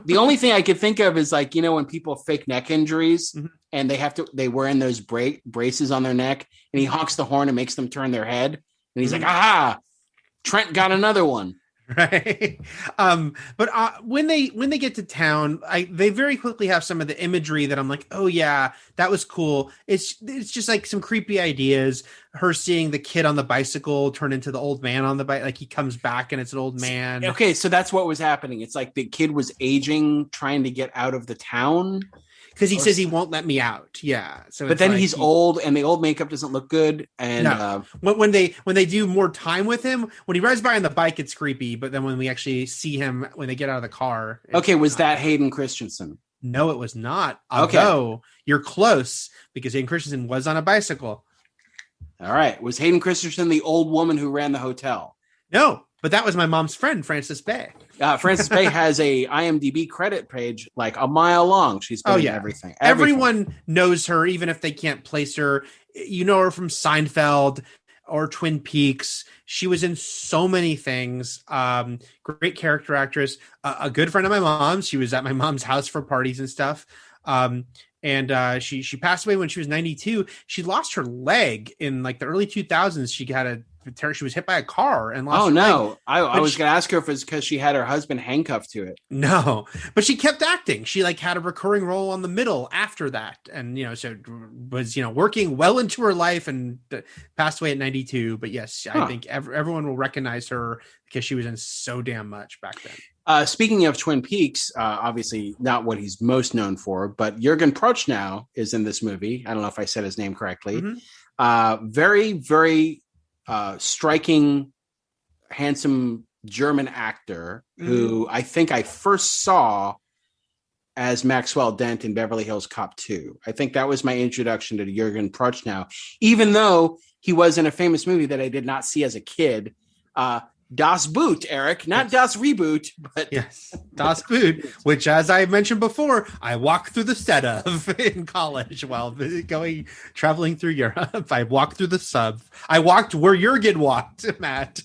The only thing I could think of is like, when people fake neck injuries and they wear in those braces on their neck, and he honks the horn and makes them turn their head, and he's like, aha, Trent got another one. Right. But when they get to town, they very quickly have some of the imagery that I'm like, oh yeah, that was cool. It's just like some creepy ideas. Her seeing the kid on the bicycle turn into the old man on the bike, like he comes back and it's an old man. Okay, so that's what was happening. It's like the kid was aging, trying to get out of the town. Because he says he won't let me out. Yeah. So, but then he's old, and the old makeup doesn't look good. And when they do more time with him, when he rides by on the bike, it's creepy. But then when we actually see him when they get out of the car, was that Hayden Christensen? No, it was not. Although you're close, because Hayden Christensen was on a bicycle. All right. Was Hayden Christensen the old woman who ran the hotel? No, but that was my mom's friend, Frances Bay. Frances Bay has a IMDb credit page like a mile long. She's been in everything. Everyone knows her, even if they can't place her. You know her from Seinfeld or Twin Peaks. She was in so many things. Great character actress. A good friend of my mom's. She was at my mom's house for parties and stuff. And she passed away when she was 92. She lost her leg in like the early 2000s. She was hit by a car and lost her leg. I was going to ask her if it's because she had her husband handcuffed to it. No, but she kept acting. She like had a recurring role on The Middle after that. And, so was, working well into her life and passed away at 92. But yes, I think everyone will recognize her because she was in so damn much back then. Speaking of Twin Peaks, obviously not what he's most known for, but Jürgen Prochnow is in this movie. I don't know if I said his name correctly. Very, very striking, handsome German actor who I think I first saw as Maxwell Dent in Beverly Hills Cop 2. I think that was my introduction to Jürgen Prochnow, even though he was in a famous movie that I did not see as a kid. Das Boot, Eric, not Das Reboot, but yes, Das Boot, which, as I mentioned before, I walked through the set of in college while traveling through Europe. I walked through the sub. I walked where Jürgen walked, Matt.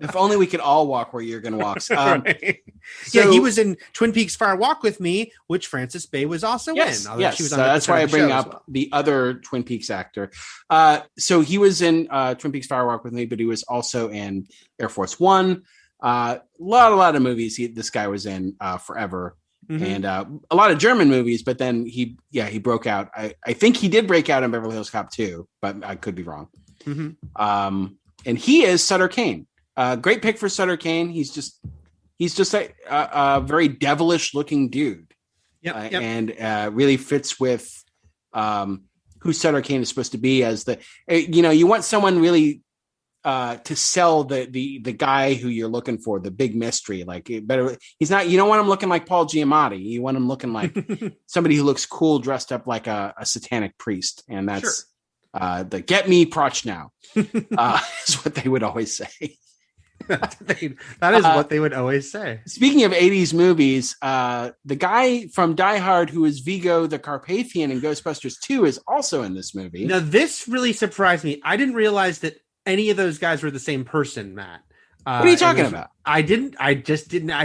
If only we could all walk where Jürgen walks. Right. So, he was in Twin Peaks Fire Walk with Me, which Frances Bay was also in. Yes, she was on that's why I bring up the other Twin Peaks actor. So he was in Twin Peaks Fire Walk with Me, but he was also in Air Force One. A lot of movies this guy was in forever. And a lot of German movies, but then he broke out. I think he did break out in Beverly Hills Cop 2, but I could be wrong. And he is Sutter Kane. Great pick for Sutter Kane. He's just a very devilish looking dude. And really fits with who Sutter Kane is supposed to be as you want someone really to sell the guy who you're looking for, the big mystery. Like you don't want him looking like Paul Giamatti. You want him looking like somebody who looks cool, dressed up like a satanic priest. And that's the get me Prochnow is what they would always say. That is what they would always say. Speaking of 80s movies, the guy from Die Hard who is Vigo the Carpathian in Ghostbusters 2 is also in this movie. Now, this really surprised me. I didn't realize that any of those guys were the same person, Matt. What are you talking about? I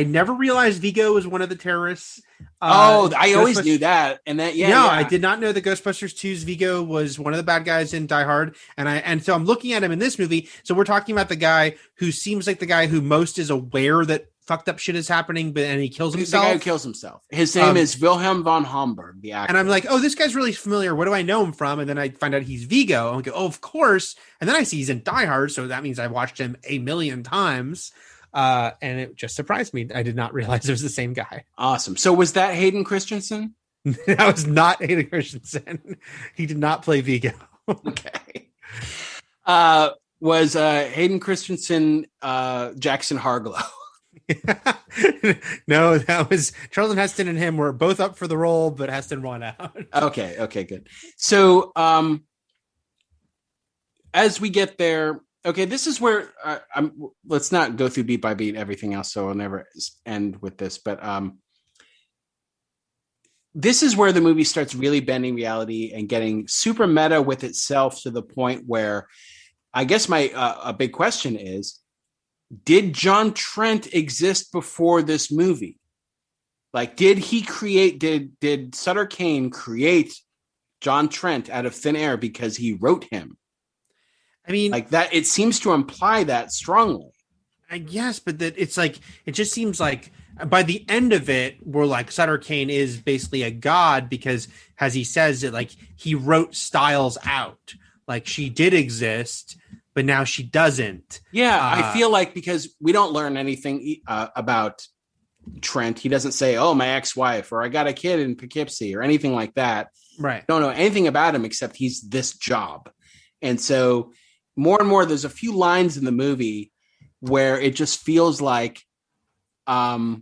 never realized Vigo was one of the terrorists. I always knew that. And that, I did not know that Ghostbusters 2's Vigo was one of the bad guys in Die Hard. And so I'm looking at him in this movie. So we're talking about the guy who seems like the guy who most is aware that fucked up shit is happening, and he kills himself. The guy who kills himself. His name is Wilhelm von Homburg, the actor. And I'm like, oh, this guy's really familiar. What do I know him from? And then I find out he's Vigo. I'm like, oh, of course. And then I see he's in Die Hard, so that means I watched him a million times. And it just surprised me. I did not realize it was the same guy. Awesome. So was that Hayden Christensen? That was not Hayden Christensen. He did not play Vigo. Okay. Was Hayden Christensen Jackson Harglow? No, that was Charlton Heston and him were both up for the role, but Heston won out. Okay, good. So as we get there, Okay, this is where let's not go through beat by beat everything else, so I'll never end with this. But this is where the movie starts really bending reality and getting super meta with itself to the point where I guess my a big question is, did John Trent exist before this movie? Like, did Sutter Kane create John Trent out of thin air because he wrote him? I mean, like that, it seems to imply that strongly. I guess, but that it's like, it just seems like by the end of it, we're like, Sutter Kane is basically a god because, as he says it, like he wrote Styles out. Like she did exist, but now she doesn't. Yeah, I feel like because we don't learn anything about Trent. He doesn't say, "Oh, my ex-wife," or "I got a kid in Poughkeepsie," or anything like that. Right. Don't know anything about him except he's this job. And so more and more, there's a few lines in the movie where it just feels like as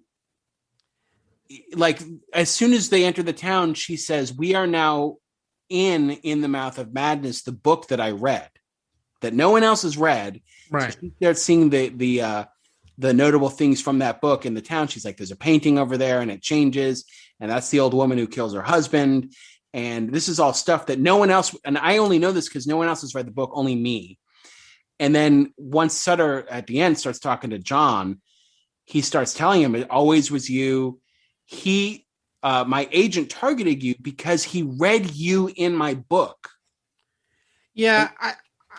soon as they enter the town, she says, "We are now in the Mouth of Madness, the book that I read, that no one else has read." Right. So she starts seeing the notable things from that book in the town. She's like, "There's a painting over there, and it changes, and that's the old woman who kills her husband." And this is all stuff that no one else, and I only know this because no one else has read the book, only me. And then once Sutter at the end starts talking to John, he starts telling him, "It always was you. My agent targeted you because he read you in my book." Yeah,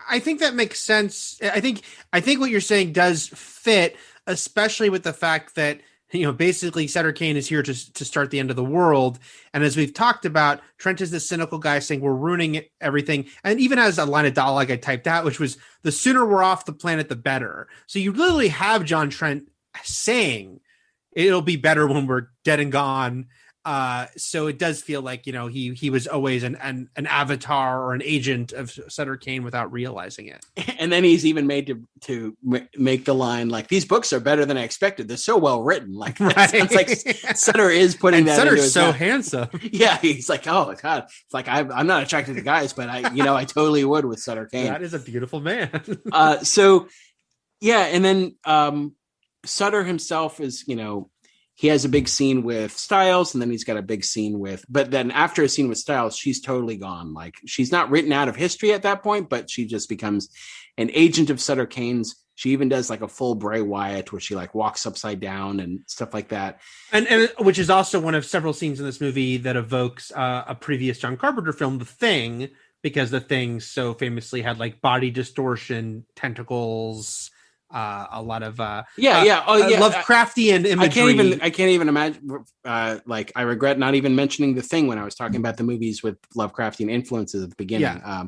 I think that makes sense. I think what you're saying does fit, especially with the fact that, basically Sutter Kane is here to start the end of the world. And as we've talked about, Trent is this cynical guy saying we're ruining everything. And even has a line of dialogue I typed out, which was, "The sooner we're off the planet, the better." So you literally have John Trent saying it'll be better when we're dead and gone. So it does feel like, he was always an avatar or an agent of Sutter Kane without realizing it. And then he's even made to make the line like, "These books are better than I expected. They're so well written." Like, right. Sounds like Sutter is putting and that Sutter's into his so mouth. Handsome. Yeah, he's like, "Oh God," it's like I'm not attracted to guys, but I totally would with Sutter Kane. That is a beautiful man. So yeah, and then Sutter himself is, he has a big scene with Styles, and then he's got a big scene but then after a scene with Styles, she's totally gone. Like, she's not written out of history at that point, but she just becomes an agent of Sutter Kane's. She even does like a full Bray Wyatt where she like walks upside down and stuff like that. And which is also one of several scenes in this movie that evokes a previous John Carpenter film, The Thing, because The Thing so famously had like body distortion, tentacles, a lot of Lovecraftian imagery. I can't even imagine. Like, I regret not even mentioning The Thing when I was talking about the movies with Lovecraftian influences at the beginning. Yeah.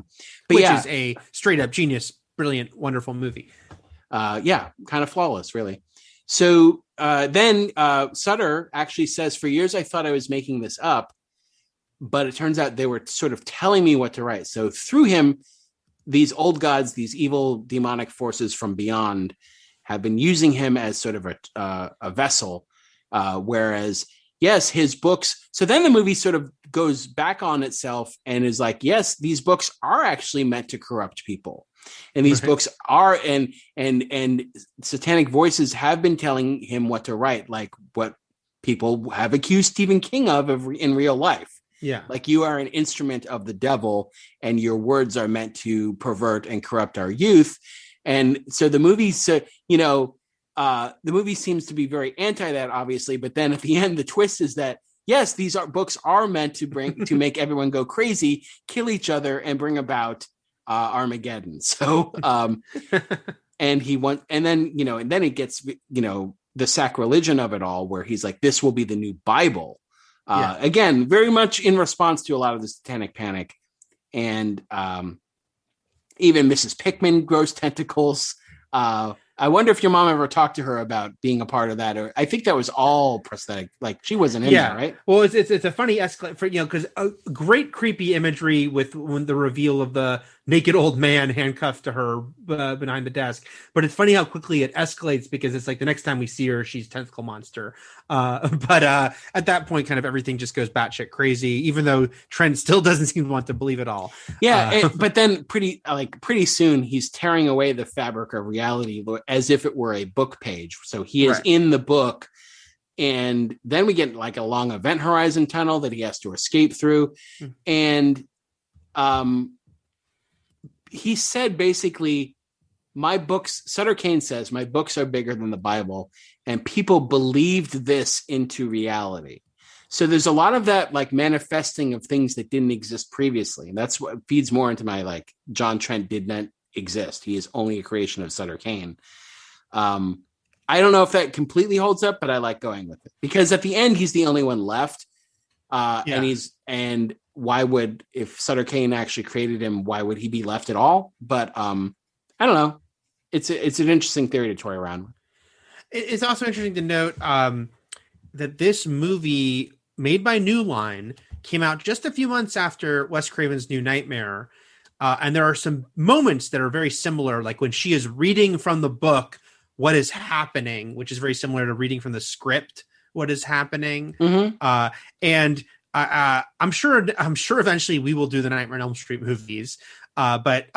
But which is a straight up genius, brilliant, wonderful movie. Kind of flawless, really. So then Sutter actually says, "For years I thought I was making this up, but it turns out they were sort of telling me what to write." So through him, these old gods, these evil demonic forces from beyond, have been using him as sort of a vessel. Whereas, yes, his books. So then the movie sort of goes back on itself and is like, yes, these books are actually meant to corrupt people. And these books are, and satanic voices have been telling him what to write, like what people have accused Stephen King of in real life. Yeah. Like, you are an instrument of the devil and your words are meant to pervert and corrupt our youth. And so the movie, the movie seems to be very anti that, obviously. But then at the end, the twist is that, yes, these books are meant to make everyone go crazy, kill each other, and bring about Armageddon. So, and then it gets, the sacrilegion of it all, where he's like, "This will be the new Bible." Again, very much in response to a lot of the satanic panic. And even Mrs. Pickman grows tentacles. I wonder if your mom ever talked to her about being a part of that, or I think that was all prosthetic. Like she wasn't in there, right? Well, it's a funny escalate for because a great creepy imagery with when the reveal of the naked old man handcuffed to her behind the desk. But it's funny how quickly it escalates because it's like the next time we see her, she's tentacle monster. But at that point, kind of everything just goes batshit crazy. Even though Trent still doesn't seem to want to believe it all. Yeah, but then pretty soon he's tearing away the fabric of reality as if it were a book page. So he is in the book, and then we get like a long event horizon tunnel that he has to escape through, and he said basically, my books, Sutter Kane says, my books are bigger than the Bible, and people believed this into reality. So there's a lot of that like manifesting of things that didn't exist previously. And that's what feeds more into my like John Trent did not exist. He is only a creation of Sutter Kane. I don't know if that completely holds up, but I like going with it because at the end, he's the only one left. And why would, if Sutter Kane actually created him, why would he be left at all? But I don't know. It's an interesting theory to toy around with. It's also interesting to note that this movie made by New Line came out just a few months after Wes Craven's New Nightmare. And there are some moments that are very similar, like when she is reading from the book what is happening, which is very similar to reading from the script what is happening. And I'm sure eventually we will do the Nightmare on Elm Street movies. But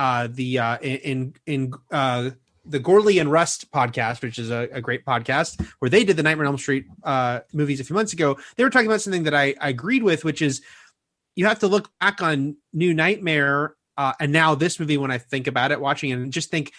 the Gorley and Rust podcast, which is a great podcast, where they did the Nightmare on Elm Street movies a few months ago, they were talking about something that I agreed with, which is you have to look back on New Nightmare and now this movie when I think about it, watching it, and just think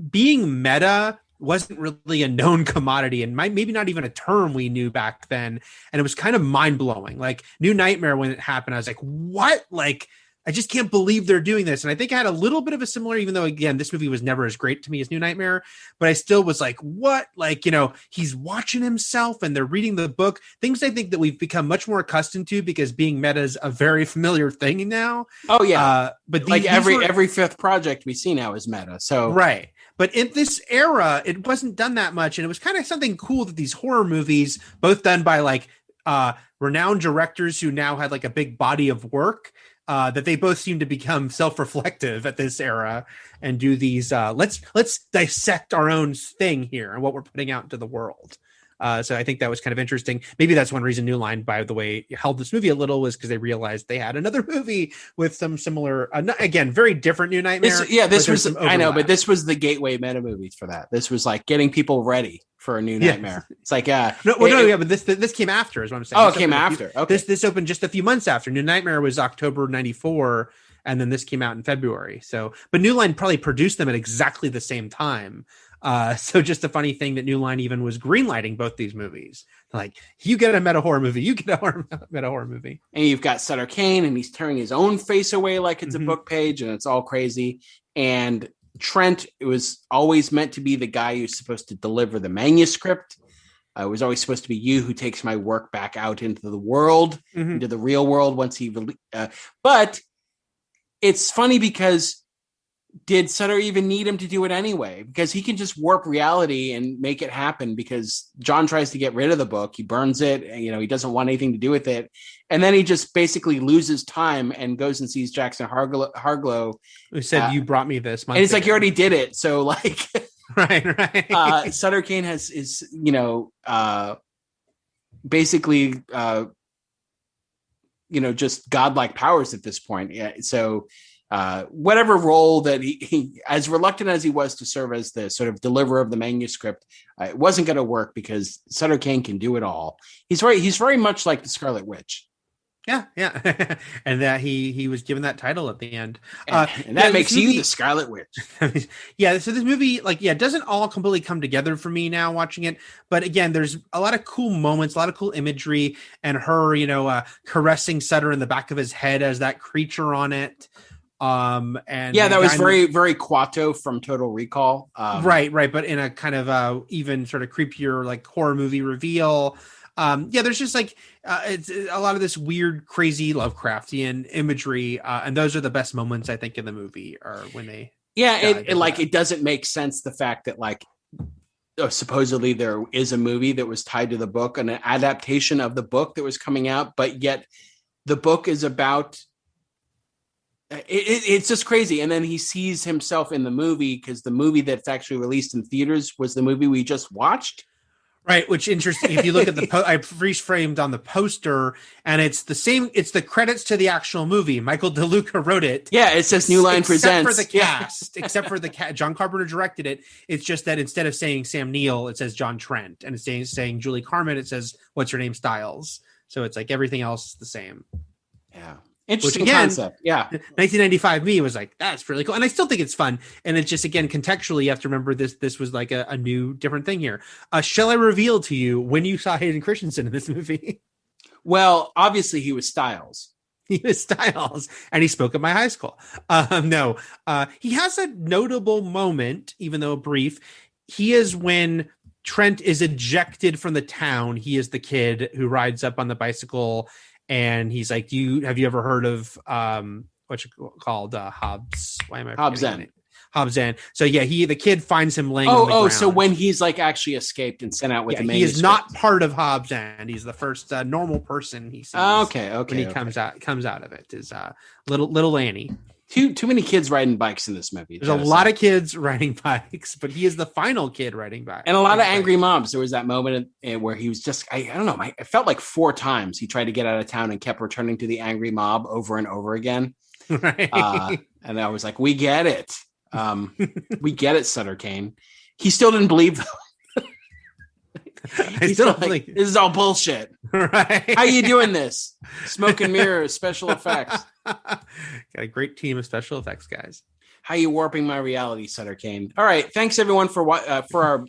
being meta wasn't really a known commodity and maybe not even a term we knew back then. And it was kind of mind-blowing. Like New Nightmare, when it happened, I was like, what? Like, I just can't believe they're doing this. And I think I had a little bit of a similar, even though, again, this movie was never as great to me as New Nightmare, but I still was like, what? Like, he's watching himself and they're reading the book. Things I think that we've become much more accustomed to because being meta is a very familiar thing now. Oh, yeah. But like every fifth project we see now is meta. So right. But in this era, it wasn't done that much. And it was kind of something cool that these horror movies, both done by like renowned directors who now had like a big body of work, that they both seem to become self-reflective at this era and do these let's dissect our own thing here and what we're putting out into the world. So I think that was kind of interesting. Maybe that's one reason New Line, by the way, held this movie a little, was because they realized they had another movie with some similar, again, very different New Nightmare. This was, I know, but this was the gateway meta movies for that. This was like getting people ready for a new nightmare. It's like, but this came after, is what I'm saying. Oh, it came after. Okay. This opened just a few months after. New Nightmare was October '94, and then this came out in February. So, but New Line probably produced them at exactly the same time. So just a funny thing that New Line even was greenlighting both these movies. Like, you get a meta horror movie, you get a meta horror movie. And you've got Sutter Kane, and he's tearing his own face away like it's a book page, and it's all crazy. And Trent, it was always meant to be the guy who's supposed to deliver the manuscript. It was always supposed to be you who takes my work back out into the world, into the real world once he but it's funny because did Sutter even need him to do it anyway? Because he can just warp reality and make it happen, because John tries to get rid of the book. He burns it. He doesn't want anything to do with it. And then he just basically loses time and goes and sees Jackson Harglow. Who said, you brought me this. And it's like, you already did it. So like, right. Sutter Kane is basically, just godlike powers at this point. Yeah. So, whatever role that he, as reluctant as he was to serve as the sort of deliverer of the manuscript, it wasn't going to work because Sutter Kane can do it all. He's very much like the Scarlet Witch. Yeah. And that he was given that title at the end. And that makes you the Scarlet Witch. Yeah. So this movie, doesn't all completely come together for me now watching it. But again, there's a lot of cool moments, a lot of cool imagery, and her, caressing Sutter in the back of his head as that creature on it. And that was very, very Quato from Total Recall. Right. But in a kind of even sort of creepier, like horror movie reveal. There's just it's a lot of this weird, crazy Lovecraftian imagery. And those are the best moments, I think, in the movie, are when they. Yeah. It doesn't make sense. The fact that supposedly there is a movie that was tied to the book, an adaptation of the book that was coming out, but yet the book is about it's just crazy. And then he sees himself in the movie because the movie that's actually released in theaters was the movie we just watched. Right, which interesting. If you look at the I freeze framed on the poster, and it's the same. It's the credits to the actual movie. Michael DeLuca wrote it. Yeah, it says New Line Presents. Except for the cast, except for the cast. John Carpenter directed it. It's just that instead of saying Sam Neill, it says John Trent, and it's saying Julie Carmen, it says what's her name Styles. So it's like everything else is the same. Yeah. Interesting Which, again, concept. Yeah. 1995 me was like, that's really cool. And I still think it's fun. And it's just, again, contextually, you have to remember this was like a new, different thing here. Shall I reveal to you when you saw Hayden Christensen in this movie? Well, obviously he was Styles. He was Styles, and he spoke at my high school. No, he has a notable moment, even though brief. He is when Trent is ejected from the town. He is the kid who rides up on the bicycle. And he's like, have you ever heard of what's it called? Hobbs. Why am I Hobbs End. Hobbs End. So yeah, the kid finds him laying on the ground. So when he's like actually escaped and sent out with the manuscript. He is not part of Hobbs End. He's the first normal person he sees. When he comes out of it is little Annie. Too many kids riding bikes in this movie. There's a lot of kids riding bikes, but he is the final kid riding bikes. And a lot of angry mobs. There was that moment where he was just, I don't know, it felt like 4 times he tried to get out of town and kept returning to the angry mob over and over again. Right. And I was like, we get it. We get it, Sutter Kane. He still didn't believe them. He's still like, this is all bullshit. Right. How you doing this? Smoke and mirrors, special effects. Got a great team of special effects guys. How you warping my reality, Sutter Kane? All right, thanks everyone for our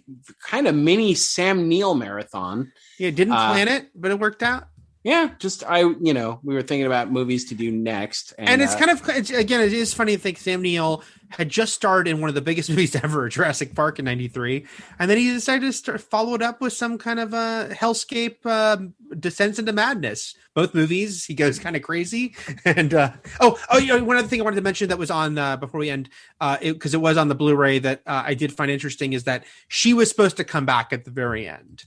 kind of mini Sam Neill marathon. Yeah, didn't plan it, but it worked out. Yeah, we were thinking about movies to do next, and it's it is funny to think Sam Neill had just starred in one of the biggest movies ever, Jurassic Park in '93, and then he decided to follow it up with some kind of a hellscape descents into madness. Both movies, he goes kind of crazy. And one other thing I wanted to mention that was on before we end, because it was on the Blu-ray that I did find interesting, is that she was supposed to come back at the very end.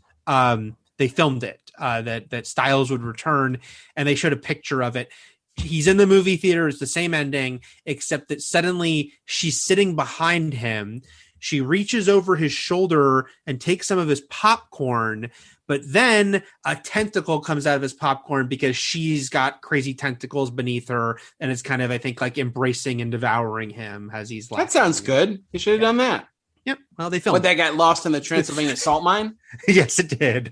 They filmed it, that Styles would return, and they showed a picture of it. He's in the movie theater. It's the same ending, except that suddenly she's sitting behind him. She reaches over his shoulder and takes some of his popcorn, but then a tentacle comes out of his popcorn because she's got crazy tentacles beneath her, and it's kind of, I think, like embracing and devouring him as he's laughing. That sounds good. You should have done that. Yep. Well, they filmed. But that got lost in the Transylvania salt mine? Yes, it did.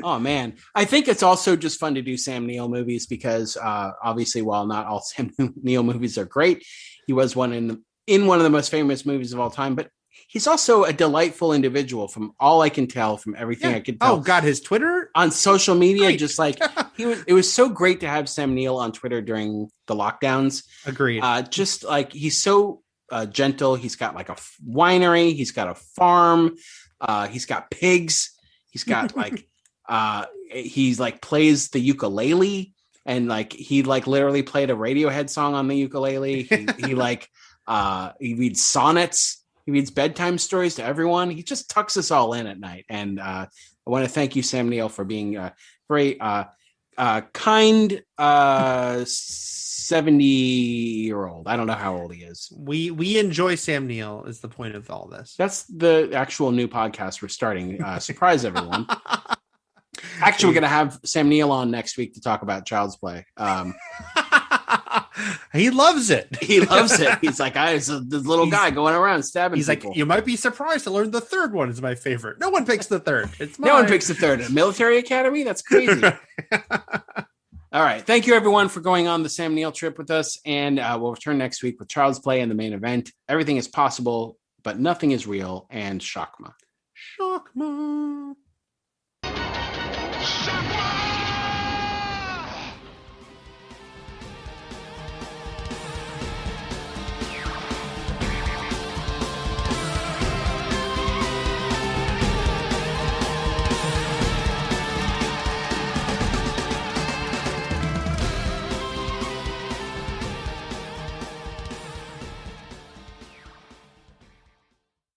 Oh, man. I think it's also just fun to do Sam Neill movies because obviously, while not all Sam Neill movies are great, he was one in one of the most famous movies of all time. But he's also a delightful individual from all I can tell, from everything I could tell. Oh, God, his Twitter? On social media, Great. just like it was so great to have Sam Neill on Twitter during the lockdowns. Agreed. Just like he's so gentle. He's got like a winery. He's got a farm. He's got pigs. He's got like he's like plays the ukulele, and like he like literally played a Radiohead song on the ukulele. He reads sonnets. He reads bedtime stories to everyone. He just tucks us all in at night. And I want to thank you, Sam Neill, for being very kind 70-year-old. I don't know how old he is. We enjoy Sam Neill is the point of all this. That's the actual new podcast we're starting. Surprise everyone. Actually, we're going to have Sam Neill on next week to talk about Child's Play. He loves it. He loves it. He's like, this little guy going around stabbing people. Like, you might be surprised to learn the third one is my favorite. No one picks the third. It's mine. No one picks the third. A military academy? That's crazy. All right. Thank you, everyone, for going on the Sam Neill trip with us. And we'll return next week with Child's Play and the main event. Everything is possible, but nothing is real. And Shakma. Shakma.